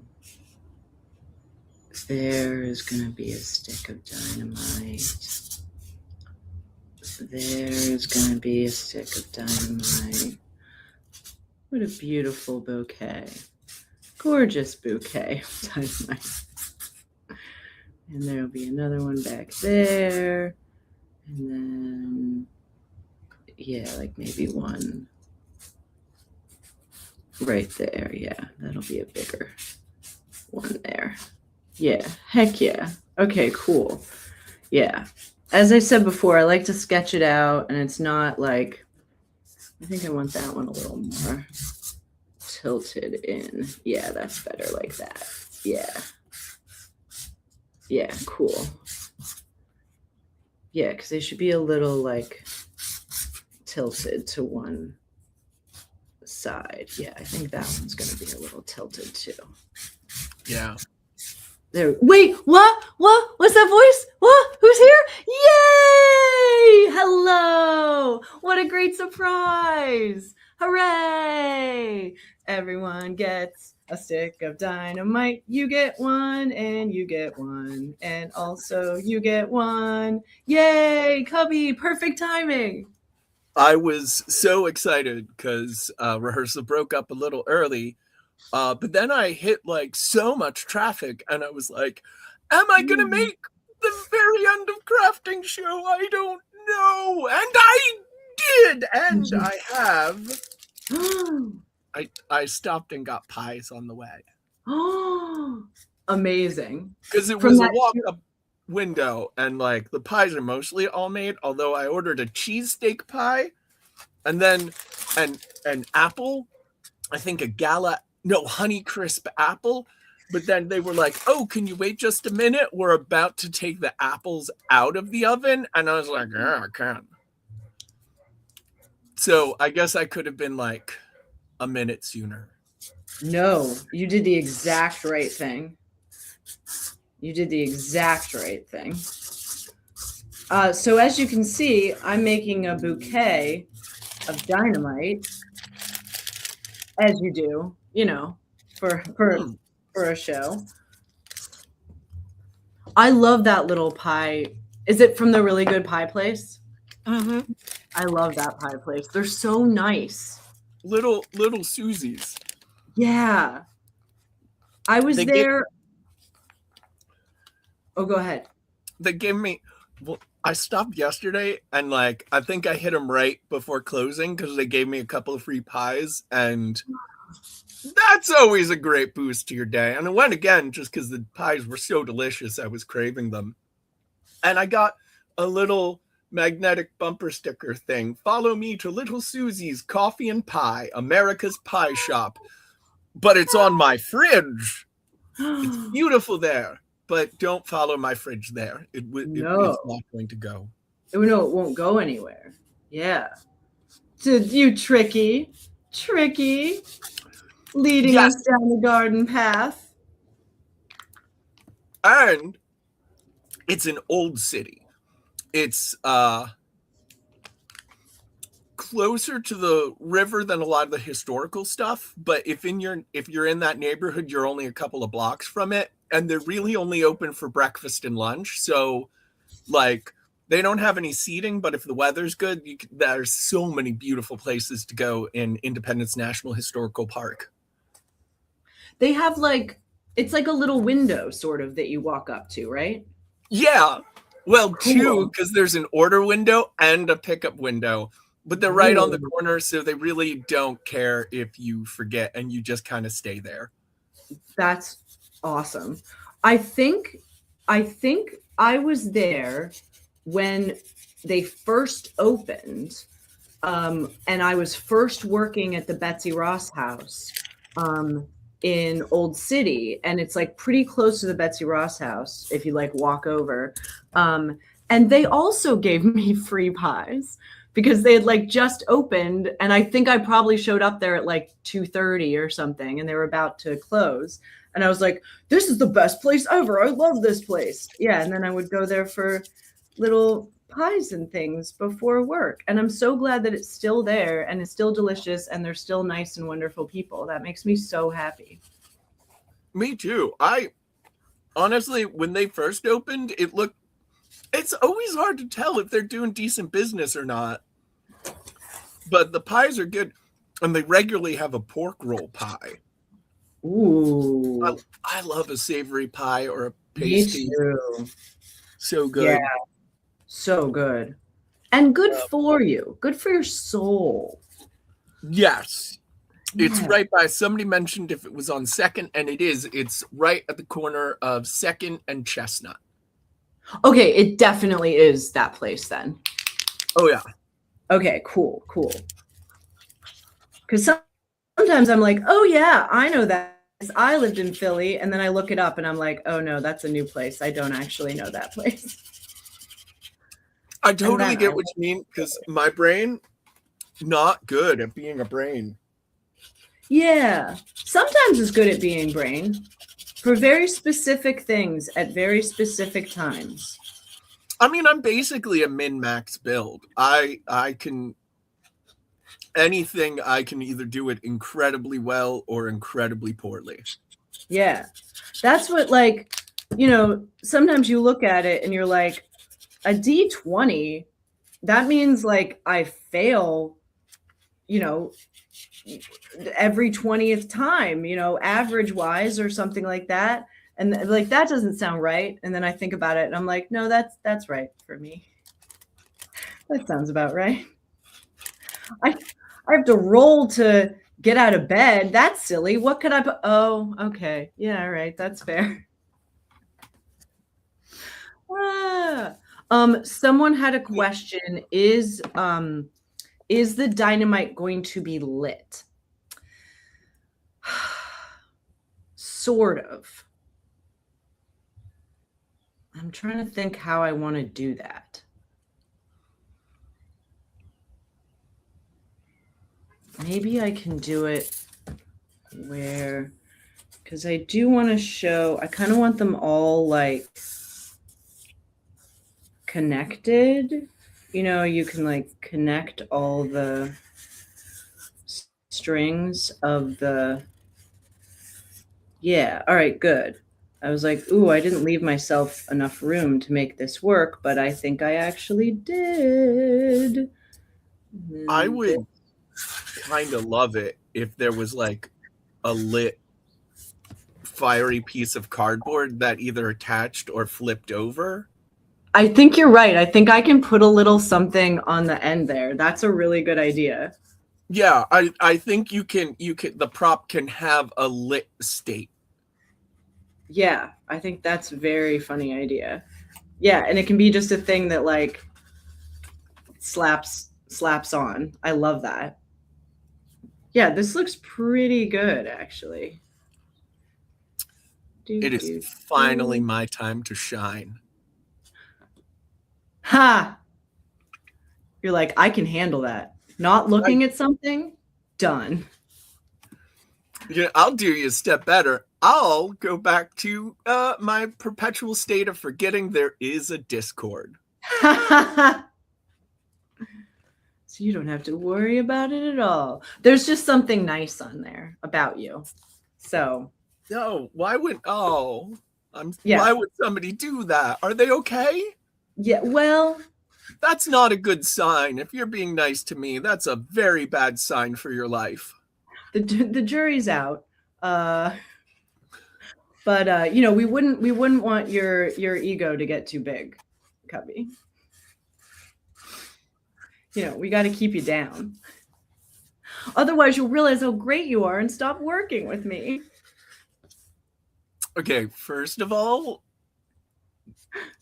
there is going to be a stick of dynamite. There's going to be a stick of dynamite. What a beautiful bouquet. Gorgeous bouquet of dynamite. And there'll be another one back there. And then, yeah, like maybe one right there. Yeah, that'll be a bigger one there. Yeah, heck yeah. Okay, cool. Yeah. As I said before, I like to sketch it out, and it's not like, I think I want that one a little more tilted in. Yeah, that's better like that. Yeah. Yeah, cool. Yeah, because they should be a little like tilted to one side. Yeah, I think that one's going to be a little tilted too. Yeah. There. Wait, what? What's that voice? What? Who's here? Yay! Hello! What a great surprise! Hooray! Everyone gets a stick of dynamite. You get one, and you get one, and also you get one. Yay, Cubby! Perfect timing. I was so excited because rehearsal broke up a little early. But then I hit like so much traffic, and I was like, am I going to make the very end of crafting show? I don't know. And I did. And I have. I stopped and got pies on the way. Oh, amazing. Because it was a walk-up window, and like the pies are mostly all made, although I ordered a cheesesteak pie and then an apple, I think a Honeycrisp apple. But then they were like, oh, can you wait just a minute? We're about to take the apples out of the oven. And I was like, yeah, I can. So I guess I could have been like a minute sooner. No, you did the exact right thing. You did the exact right thing. So as you can see, I'm making a bouquet of dynamite, as you do, you know, for a show. I love that little pie. Is it from the Really Good Pie Place? Mm-hmm. I love that pie place. They're so nice. Little Susie's. Yeah. I was there. Oh, go ahead. They gave me, well, I stopped yesterday and like, I think I hit them right before closing because they gave me a couple of free pies, and that's always a great boost to your day. And I went again just because the pies were so delicious. I was craving them. And I got a little magnetic bumper sticker thing. Follow me to Little Susie's Coffee and Pie, America's Pie Shop. But it's on my fridge. It's beautiful there. But don't follow my fridge there. It's not going to go. No, it won't go anywhere. Yeah. You tricky. Leading us down the garden path. And it's an old city. It's closer to the river than a lot of the historical stuff. But if you're in that neighborhood, you're only a couple of blocks from it. And they're really only open for breakfast and lunch. So, like, they don't have any seating, but if the weather's good, there's so many beautiful places to go in Independence National Historical Park. They have, like, It's like a little window sort of that you walk up to, right? Yeah. Well, two, Cool. because there's an order window and a pickup window, but they're right on the Ooh. corner, so they really don't care if you forget and you just kind of stay there. That's awesome. I think I was there when they first opened, and I was first working at the Betsy Ross house in Old City, and it's like pretty close to the Betsy Ross house if you like walk over. And they also gave me free pies because they had like just opened, and I think I probably showed up there at like 2:30 or something, and they were about to close. And I was like, this is the best place ever. I love this place. Yeah. And then I would go there for little pies and things before work. And I'm so glad that it's still there and it's still delicious and they're still nice and wonderful people. That makes me so happy. Me too. I honestly, when they first opened, it's always hard to tell if they're doing decent business or not. But the pies are good. And they regularly have a pork roll pie. Ooh. I love a savory pie or a Me pasty. too. So good. Yeah. So good. And good for you. Good for your soul. Yes. It's Yeah. right by, somebody mentioned if it was on Second, and it is. It's right at the corner of Second and Chestnut. Okay, it definitely is that place then. Oh, yeah. Okay, cool. Because sometimes I'm like, oh yeah, I know that. I lived in Philly, and then I look it up and I'm like, oh no, that's a new place. I don't actually know that place. I totally then get I- what you mean, because my brain, not good at being a brain. Yeah. Sometimes it's good at being brain for very specific things at very specific times. I mean, I'm basically a min-max build. I can, anything, I can either do it incredibly well or incredibly poorly. Yeah. That's what, like, you know, sometimes you look at it and you're like, a D20, that means like I fail, you know, every 20th time, you know, average wise or something like that. And like, that doesn't sound right. And then I think about it and I'm like, no, that's right for me. That sounds about right. I have to roll to get out of bed. That's silly. What could I put? Oh, okay. Yeah, all right. That's fair. Someone had a question. Is the dynamite going to be lit? Sort of. I'm trying to think how I want to do that. Maybe I can do it where, because I do want to show, I kind of want them all like connected. You know, you can like connect all the strings of the, yeah, all right, good. I was like, ooh, I didn't leave myself enough room to make this work, but I think I actually did. I would kind of love it if there was like a lit fiery piece of cardboard that either attached or flipped over. I think you're right. I think I can put a little something on the end there. That's a really good idea. Yeah, I think you can the prop can have a lit state. Yeah, I think that's a very funny idea. Yeah, and it can be just a thing that like slaps on. I love that. Yeah, this looks pretty good actually. It is finally my time to shine. Ha! You're like, I can handle that. Not looking at something, done. Yeah, I'll do you a step better. I'll go back to my perpetual state of forgetting there is a Discord. So you don't have to worry about it at all. There's just something nice on there about you. So No, why would Yeah. why would somebody do that? Are they okay? yeah, well, That's not a good sign. If you're being nice to me, that's a very bad sign for your life. the jury's out. But But you know, we wouldn't want your ego to get too big, Cubby. You know, we got to keep you down. Otherwise, you'll realize how great you are and stop working with me. Okay, first of all,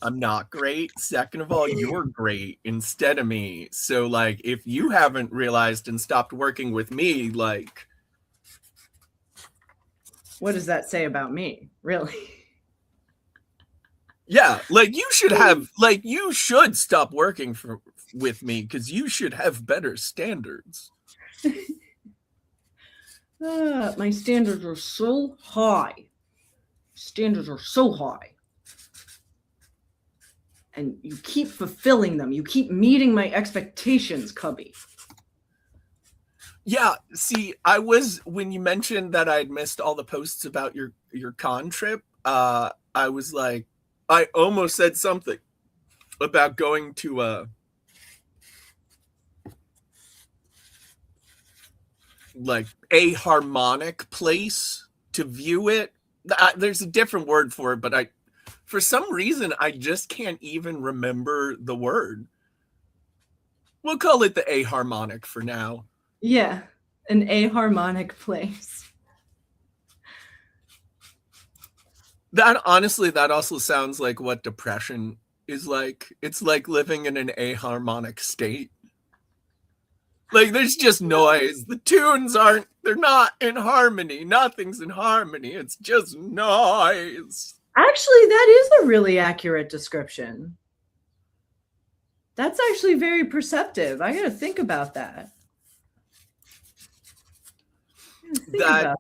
I'm not great. Second of all, you're great instead of me. So, like, if you haven't realized and stopped working with me, like, what does that say about me, really? Yeah, like you should stop working with me because you should have better standards. My standards are so high. Standards are so high. And you keep fulfilling them. You keep meeting my expectations, Cubby. Yeah, see, when you mentioned that I'd missed all the posts about your con trip, I was like, I almost said something about going to a harmonic place to view it. There's a different word for it, but for some reason, I just can't even remember the word. We'll call it the aharmonic for now. Yeah, an aharmonic place. That also sounds like what depression is like. It's like living in an aharmonic state. Like there's just noise. The tunes they're not in harmony. Nothing's in harmony. It's just noise. Actually, that is a really accurate description. That's actually very perceptive. I got to think about that. That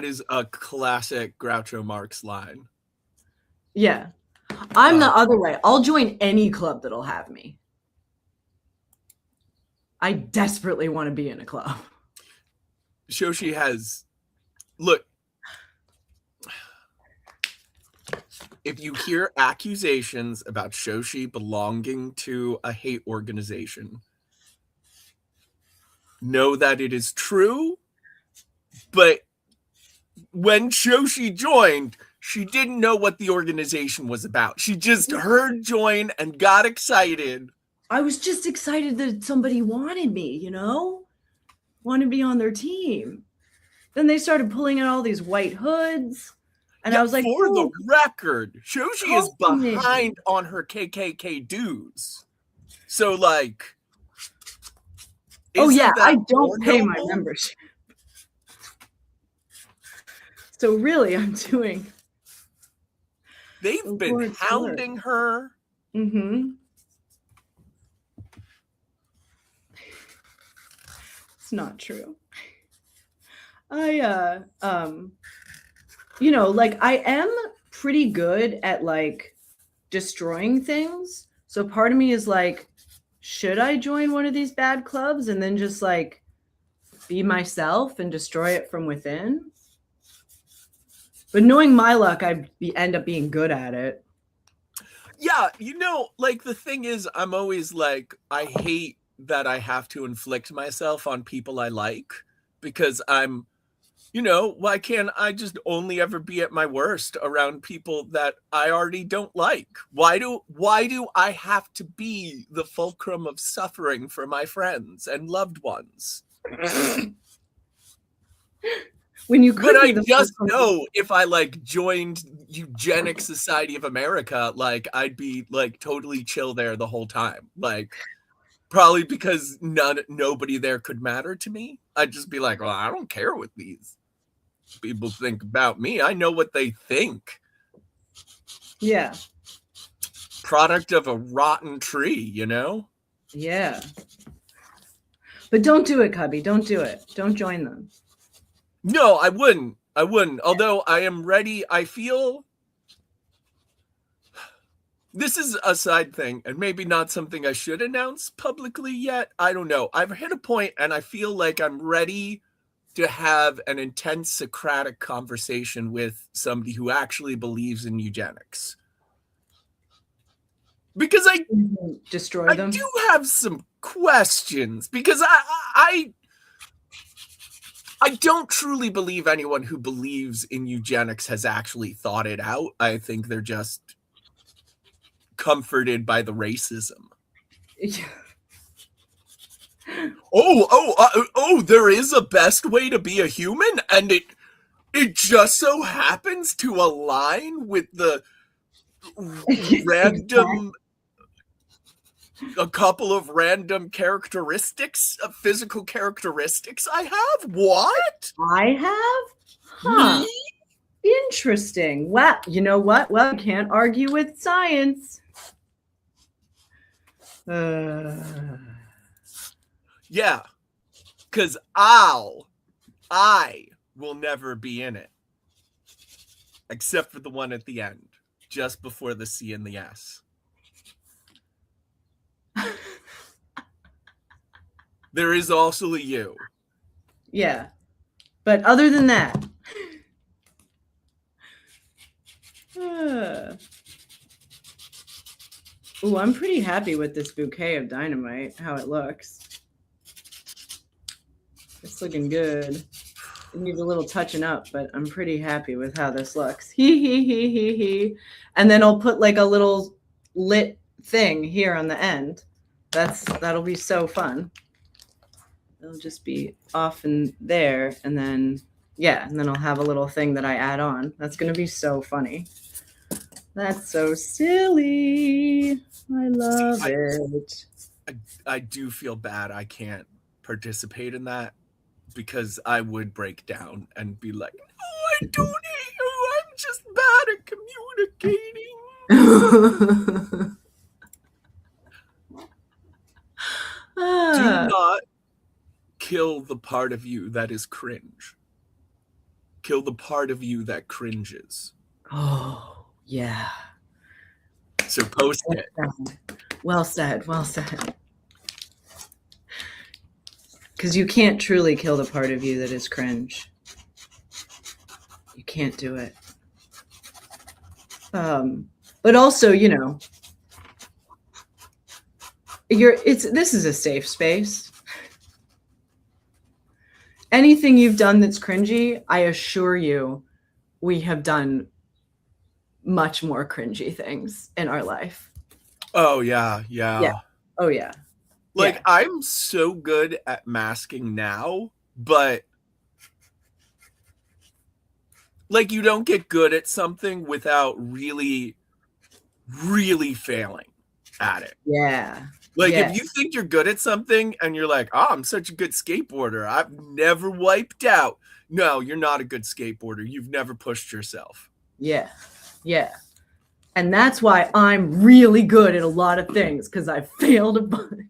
is a classic Groucho Marx line. Yeah. I'm the other way. I'll join any club that'll have me. I desperately want to be in a club. Shoshi has... Look. If you hear accusations about Shoshi belonging to a hate organization, know that it is true, but when Shoshi joined, she didn't know what the organization was about. She just heard join and got excited. I was just excited that somebody wanted me, you know? Wanted me on their team. Then they started pulling out all these white hoods. And I was like, for the record, Shoshi is behind on her KKK dues. So, like... Oh, yeah, I don't pay my membership. So really, I'm doing... They've been hounding her. Mm-hmm. It's not true. You know, like I am pretty good at like destroying things. So part of me is like, should I join one of these bad clubs and then just like be myself and destroy it from within? But knowing my luck, I'd end up being good at it. Yeah, you know, like the thing is, I'm always like, I hate that I have to inflict myself on people I like because I'm, you know, why can't I just only ever be at my worst around people that I already don't like? Why do I have to be the fulcrum of suffering for my friends and loved ones? When you could, but I just know if I like joined Eugenic Society of America, like I'd be like totally chill there the whole time. Like probably because nobody there could matter to me. I'd just be like, well, I don't care what these people think about me. I know what they think. Yeah. Product of a rotten tree, you know? Yeah. But don't do it, Cubby. Don't do it. Don't join them. No, I wouldn't. Although I am ready. I feel this is a side thing and maybe not something I should announce publicly yet. I don't know. I've hit a point and I feel like I'm ready to have an intense Socratic conversation with somebody who actually believes in eugenics. Because I destroy them. I do have some questions because I don't truly believe anyone who believes in eugenics has actually thought it out. I think they're just comforted by the racism. Oh, there is a best way to be a human, and it just so happens to align with the random a couple of random characteristics, physical characteristics I have. What? I have? Huh. Interesting. Wow. You know what? Well, you can't argue with science. Yeah, because I will never be in it, except for the one at the end, just before the C and the S. There is also a U. Yeah. But other than that. Ooh, I'm pretty happy with this bouquet of dynamite, how it looks. It's looking good. It needs a little touching up, but I'm pretty happy with how this looks. Hee. And then I'll put like a little lit thing here on the end. That'll be so fun. It'll just be off in there, and then and then I'll have a little thing that I add on. That's gonna be so funny. That's so silly. I love it. I do feel bad I can't participate in that, because I would break down and be like, "Oh, I don't hate you. I'm just bad at communicating." Do not kill the part of you that is cringe. Kill the part of you that cringes. Oh, yeah. So post it. Well said. Well said. Because you can't truly kill the part of you that is cringe. You can't do it. But also, you know, this is a safe space. Anything you've done that's cringy, I assure you, we have done much more cringy things in our life. Oh yeah. Oh yeah. Like, I'm so good at masking now, but like, you don't get good at something without really, really failing at it. Yeah. Like, Yes. if you think you're good at something and you're like, oh, I'm such a good skateboarder, I've never wiped out. No, you're not a good skateboarder. You've never pushed yourself. Yeah. Yeah. And that's why I'm really good at a lot of things, because I failed a bunch.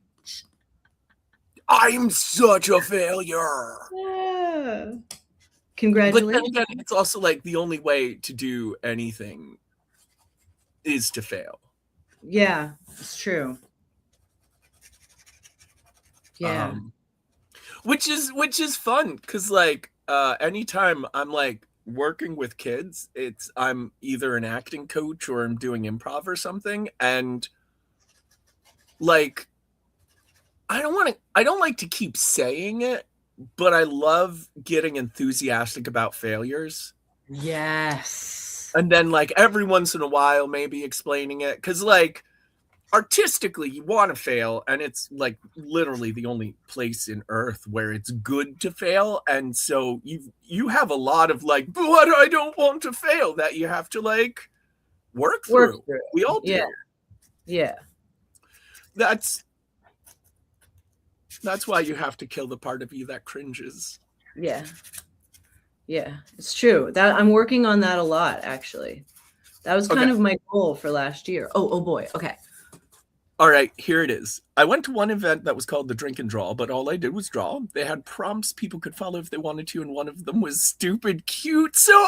I'm such a failure. Yeah. But Congratulations. then again, it's also like the only way to do anything is to fail. Yeah, it's true. Yeah. Which is fun, because like anytime I'm like working with kids, I'm either an acting coach or I'm doing improv or something, and like I don't like to keep saying it, but I love getting enthusiastic about failures. Yes. And then like every once in a while maybe explaining it, because like artistically you want to fail, and it's like literally the only place in earth where it's good to fail, and so you have a lot of like, but I don't want to fail, that you have to like work through. We all do. Yeah. That's why you have to kill the part of you that cringes. Yeah, it's true. That I'm working on that a lot, actually. That was kind of my goal for last year. Oh boy. Okay. All right, here it is. I went to one event that was called the Drink and Draw, but all I did was draw. They had prompts people could follow if they wanted to, and one of them was stupid cute. So,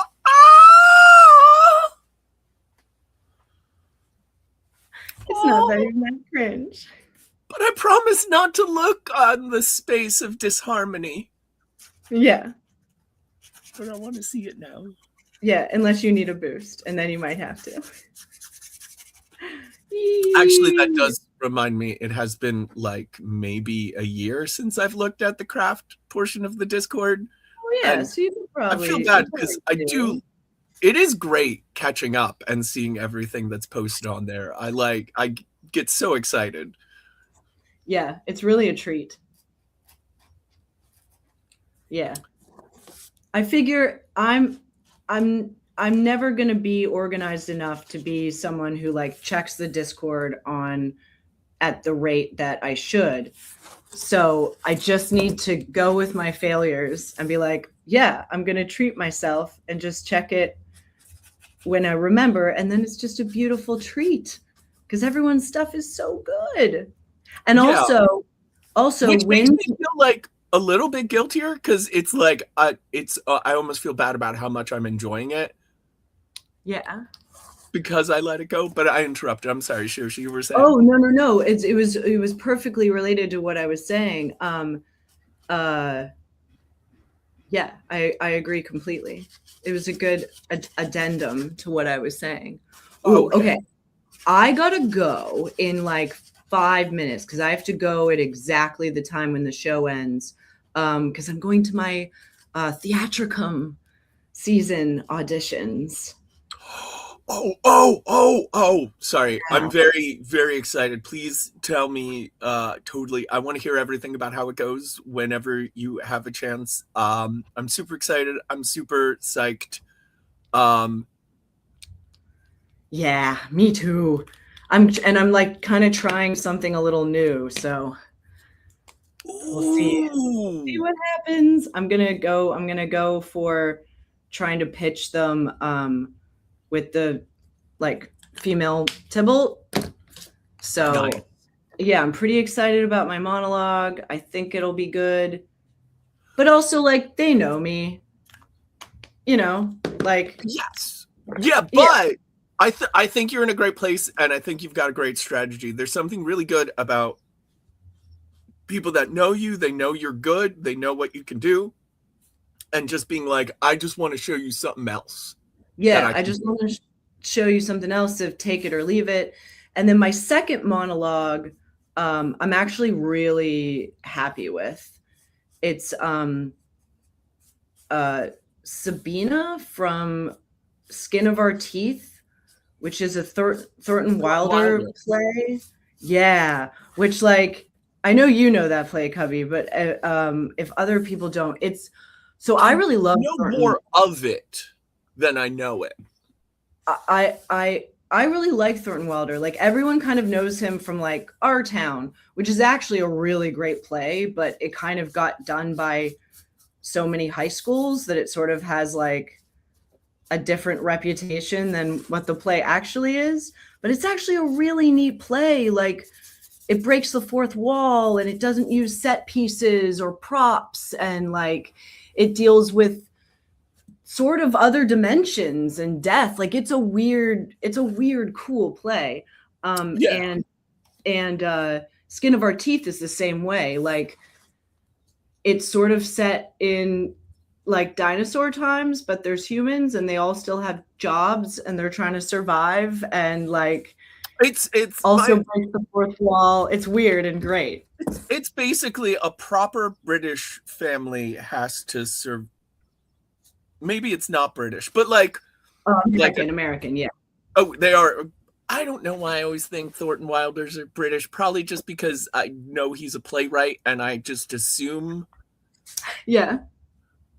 It's not that even that cringe. But I promise not to look on the space of disharmony. Yeah. But I want to see it now. Yeah, unless you need a boost, and then you might have to. Actually, that does remind me, it has been like maybe a year since I've looked at the craft portion of the Discord. Oh yeah, And so you could I probably. feel bad because I do. It is great catching up and seeing everything that's posted on there. I get so excited. Yeah, it's really a treat. Yeah. I figure I'm never going to be organized enough to be someone who like checks the Discord on at the rate that I should. So I just need to go with my failures and be like, yeah, I'm going to treat myself and just check it when I remember. And then it's just a beautiful treat because everyone's stuff is so good. And Yeah. also Which makes when me feel like a little bit guiltier because it's like I almost feel bad about how much I'm enjoying it yeah. because I let it go. But I interrupted. I'm sorry, Shirshi, you were saying. Oh no. It was perfectly related to what I was saying. Yeah, I agree completely. It was a good addendum to what I was saying. Ooh, okay. I gotta go in like 5 minutes because I have to go at exactly the time when the show ends. Because I'm going to my theatricum season auditions. Oh, sorry. Yeah. I'm very, very excited. Please tell me totally. I want to hear everything about how it goes whenever you have a chance. I'm super excited. I'm super psyched. Yeah, me too. I'm like kind of trying something a little new, so we'll see what happens. I'm gonna go for trying to pitch them with the like female Tybalt. So Nice. yeah, I'm pretty excited about my monologue. I think it'll be good. But also like they know me. You know, like Yes. Yeah, but I think you're in a great place and I think you've got a great strategy. There's something really good about people that know you, they know you're good, they know what you can do, and just being like, I just want to show you something else. yeah, I just want to show you something else to take it or leave it. And then my second monologue, I'm actually really happy with. It's Sabina from Skin of Our Teeth, which is a Thornton Wilder play. Yeah, which like I know you know that play, Cubby, but if other people don't, it's so I really love Thornton. More of it than I know it. I really like Thornton Wilder. Like everyone kind of knows him from like Our Town, which is actually a really great play, but it kind of got done by so many high schools that it sort of has like a different reputation than what the play actually is. But it's actually a really neat play. Like it breaks the fourth wall and it doesn't use set pieces or props, and like it deals with sort of other dimensions and death. Like it's a weird cool play. And Skin of Our Teeth is the same way. Like it's sort of set in like dinosaur times, but there's humans and they all still have jobs and they're trying to survive, and like it's also breaks the fourth wall. It's weird and great. It's basically a proper British family has to serve. Maybe it's not British, but like American, yeah. Oh, they are. I don't know why I always think Thornton Wilders are British. Probably just because I know he's a playwright, and I just assume. Yeah.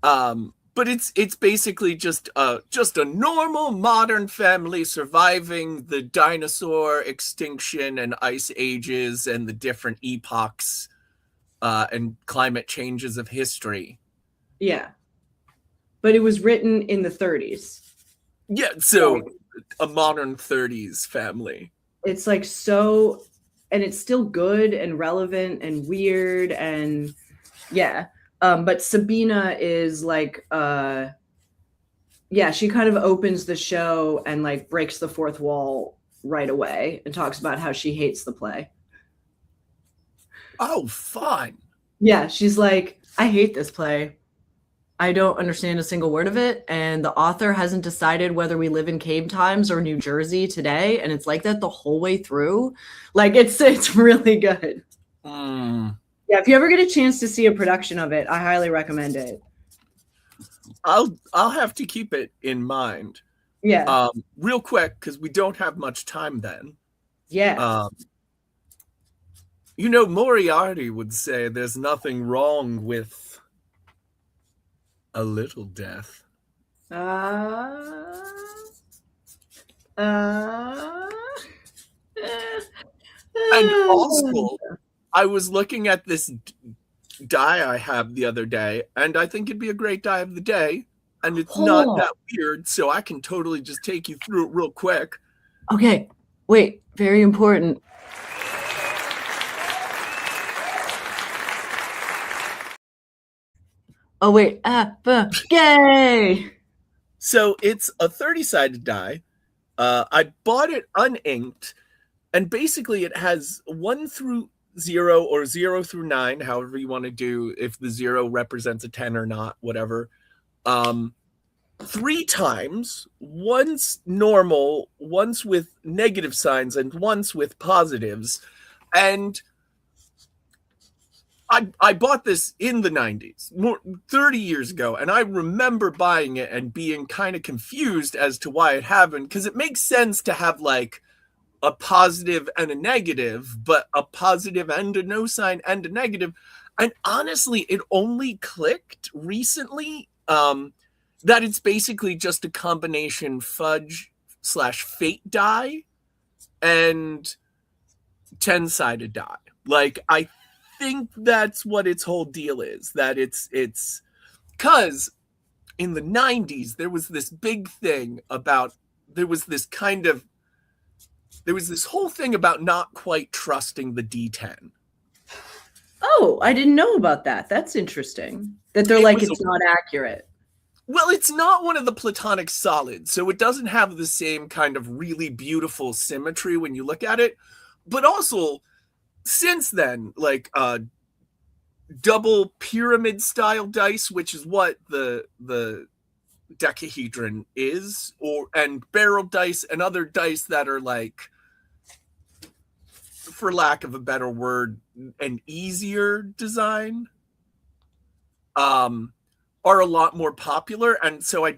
But it's basically just a normal modern family surviving the dinosaur extinction and ice ages and the different epochs, and climate changes of history. Yeah. But it was written in the 30s. Yeah, so a modern 30s family. It's like so, and it's still good and relevant and weird and yeah. But Sabina is like, she kind of opens the show and like breaks the fourth wall right away and talks about how she hates the play. Oh, fun. Yeah, she's like, I hate this play. I don't understand a single word of it. And the author hasn't decided whether we live in cave times or New Jersey today. And it's like that the whole way through. Like it's really good. Yeah, if you ever get a chance to see a production of it, I highly recommend it. I'll have to keep it in mind. Yeah. Real quick, because we don't have much time then. Yeah. Moriarty would say there's nothing wrong with a little death. And also, I was looking at this die I have the other day, and I think it'd be a great die of the day. And it's not that weird, so I can totally just take you through it real quick. Okay, wait, very important. Oh, wait, yay! So it's a 30-sided die. I bought it uninked, and basically it has 1 through 0 or 0 through 9, however you want to do, if the 0 represents a 10 or not, whatever. 3 times, once normal, once with negative signs, and once with positives. And I bought this in the 90s, 30 years ago, and I remember buying it and being kind of confused as to why it happened, because it makes sense to have like a positive and a negative, but a positive and a no sign and a negative. And honestly, it only clicked recently that it's basically just a combination fudge/fate die and 10-sided die. Like, I think that's what its whole deal is, that it's because in the 90s there was this big thing about there was this whole thing about not quite trusting the D10. Oh, I didn't know about that. That's interesting. That they're like, it's not accurate. Well, it's not one of the Platonic solids, so it doesn't have the same kind of really beautiful symmetry when you look at it. But also, since then, like double pyramid style dice, which is what the decahedron is, and barrel dice and other dice that are like, for lack of a better word, an easier design, are a lot more popular. And so I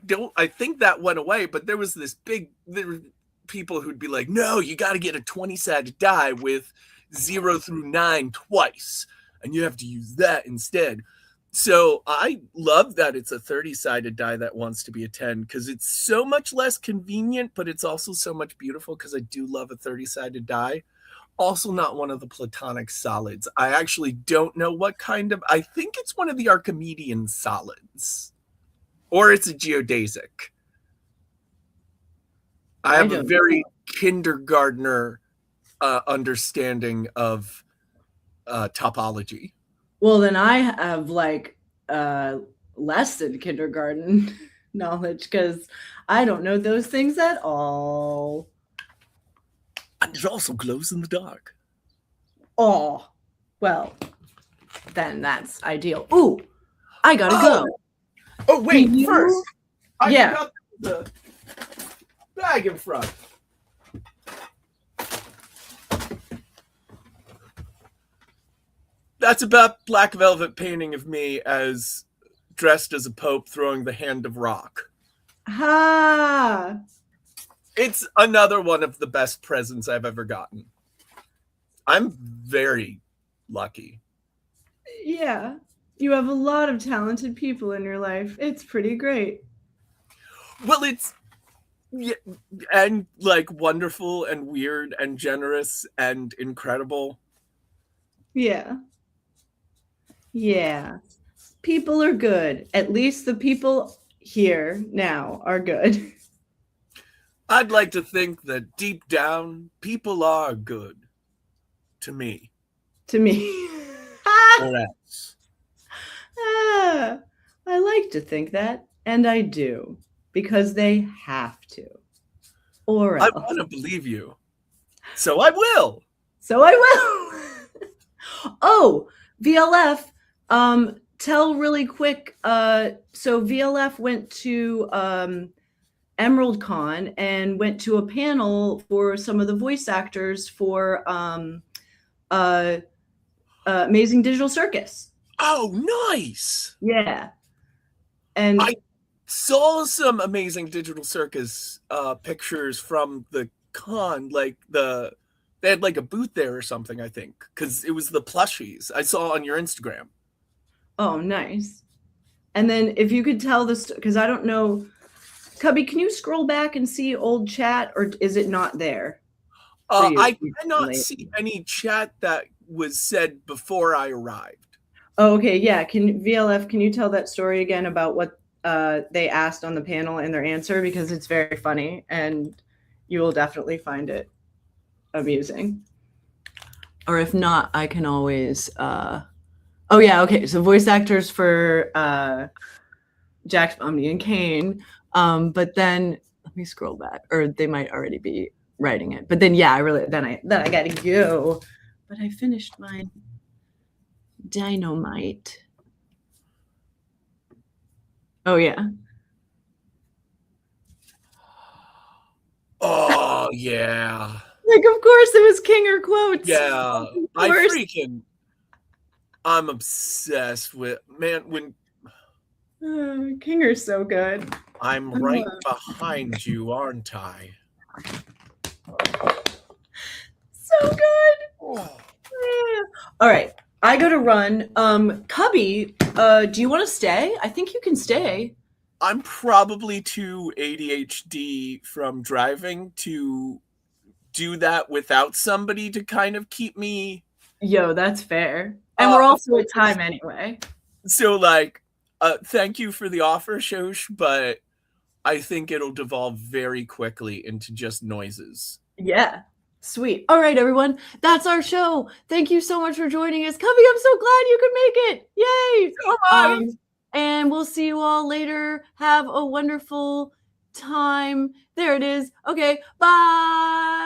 think that went away, but there was there were people who'd be like, no, you got to get a 20-sided die with 0 through 9 twice, and you have to use that instead. So I love that it's a 30-sided die that wants to be a 10, because it's so much less convenient, but it's also so much beautiful, because I do love a 30-sided die. Also not one of the Platonic solids. I actually don't know what kind of, I think it's one of the Archimedean solids, or it's a geodesic. I have a very kindergartner understanding of topology. Well, then I have like less than kindergarten knowledge, because I don't know those things at all. And it also glows in the dark. Oh, well, then that's ideal. Ooh, I gotta go. Oh, wait, first. I Yeah. forgot the bag in front. That's about black velvet painting of me as dressed as a pope throwing the hand of rock. Ha! It's another one of the best presents I've ever gotten. I'm very lucky. Yeah, you have a lot of talented people in your life. It's pretty great. Well, it's and like wonderful and weird and generous and incredible. Yeah. Yeah. People are good. At least the people here now are good. I'd like to think that deep down, people are good. To me. To me. Or else. I like to think that, and I do, because they have to. Or else. I want to believe you. So I will. So I will. Oh, VLF, tell really quick. So VLF went to Emerald Con and went to a panel for some of the voice actors for Amazing Digital Circus. Oh, nice. Yeah. And saw some amazing Digital Circus pictures from the con. Like they had like a booth there or something, I think, because it was the plushies I saw on your Instagram. Oh, nice. And then if you could tell this, because I don't know, Cubby, can you scroll back and see old chat, or is it not there? for you I cannot recently? see any chat that was said before I arrived. Oh, okay, yeah. Can VLF, can you tell that story again about what they asked on the panel and their answer? Because it's very funny and you will definitely find it amusing. Or if not, I can always oh yeah, okay. So voice actors for Jax, Omni, and Kane. But then let me scroll back, or they might already be writing it. But then yeah, then I gotta go. But I finished my Dynamite. Oh yeah. Oh yeah. Like of course it was Kinger quotes. Yeah. Of course. I'm obsessed with when Kinger's so good. I'm right behind you, aren't I? So good. Oh. Yeah. All right. I gotta run. Cubby, do you want to stay? I think you can stay. I'm probably too ADHD from driving to do that without somebody to kind of keep me. Yo, that's fair. And we're also at time anyway. So like, thank you for the offer, Shosh, but I think it'll devolve very quickly into just noises. Yeah. Sweet. All right, everyone. That's our show. Thank you so much for joining us. Cubby, I'm so glad you could make it. Yay. So much. And we'll see you all later. Have a wonderful time. There it is. Okay. Bye.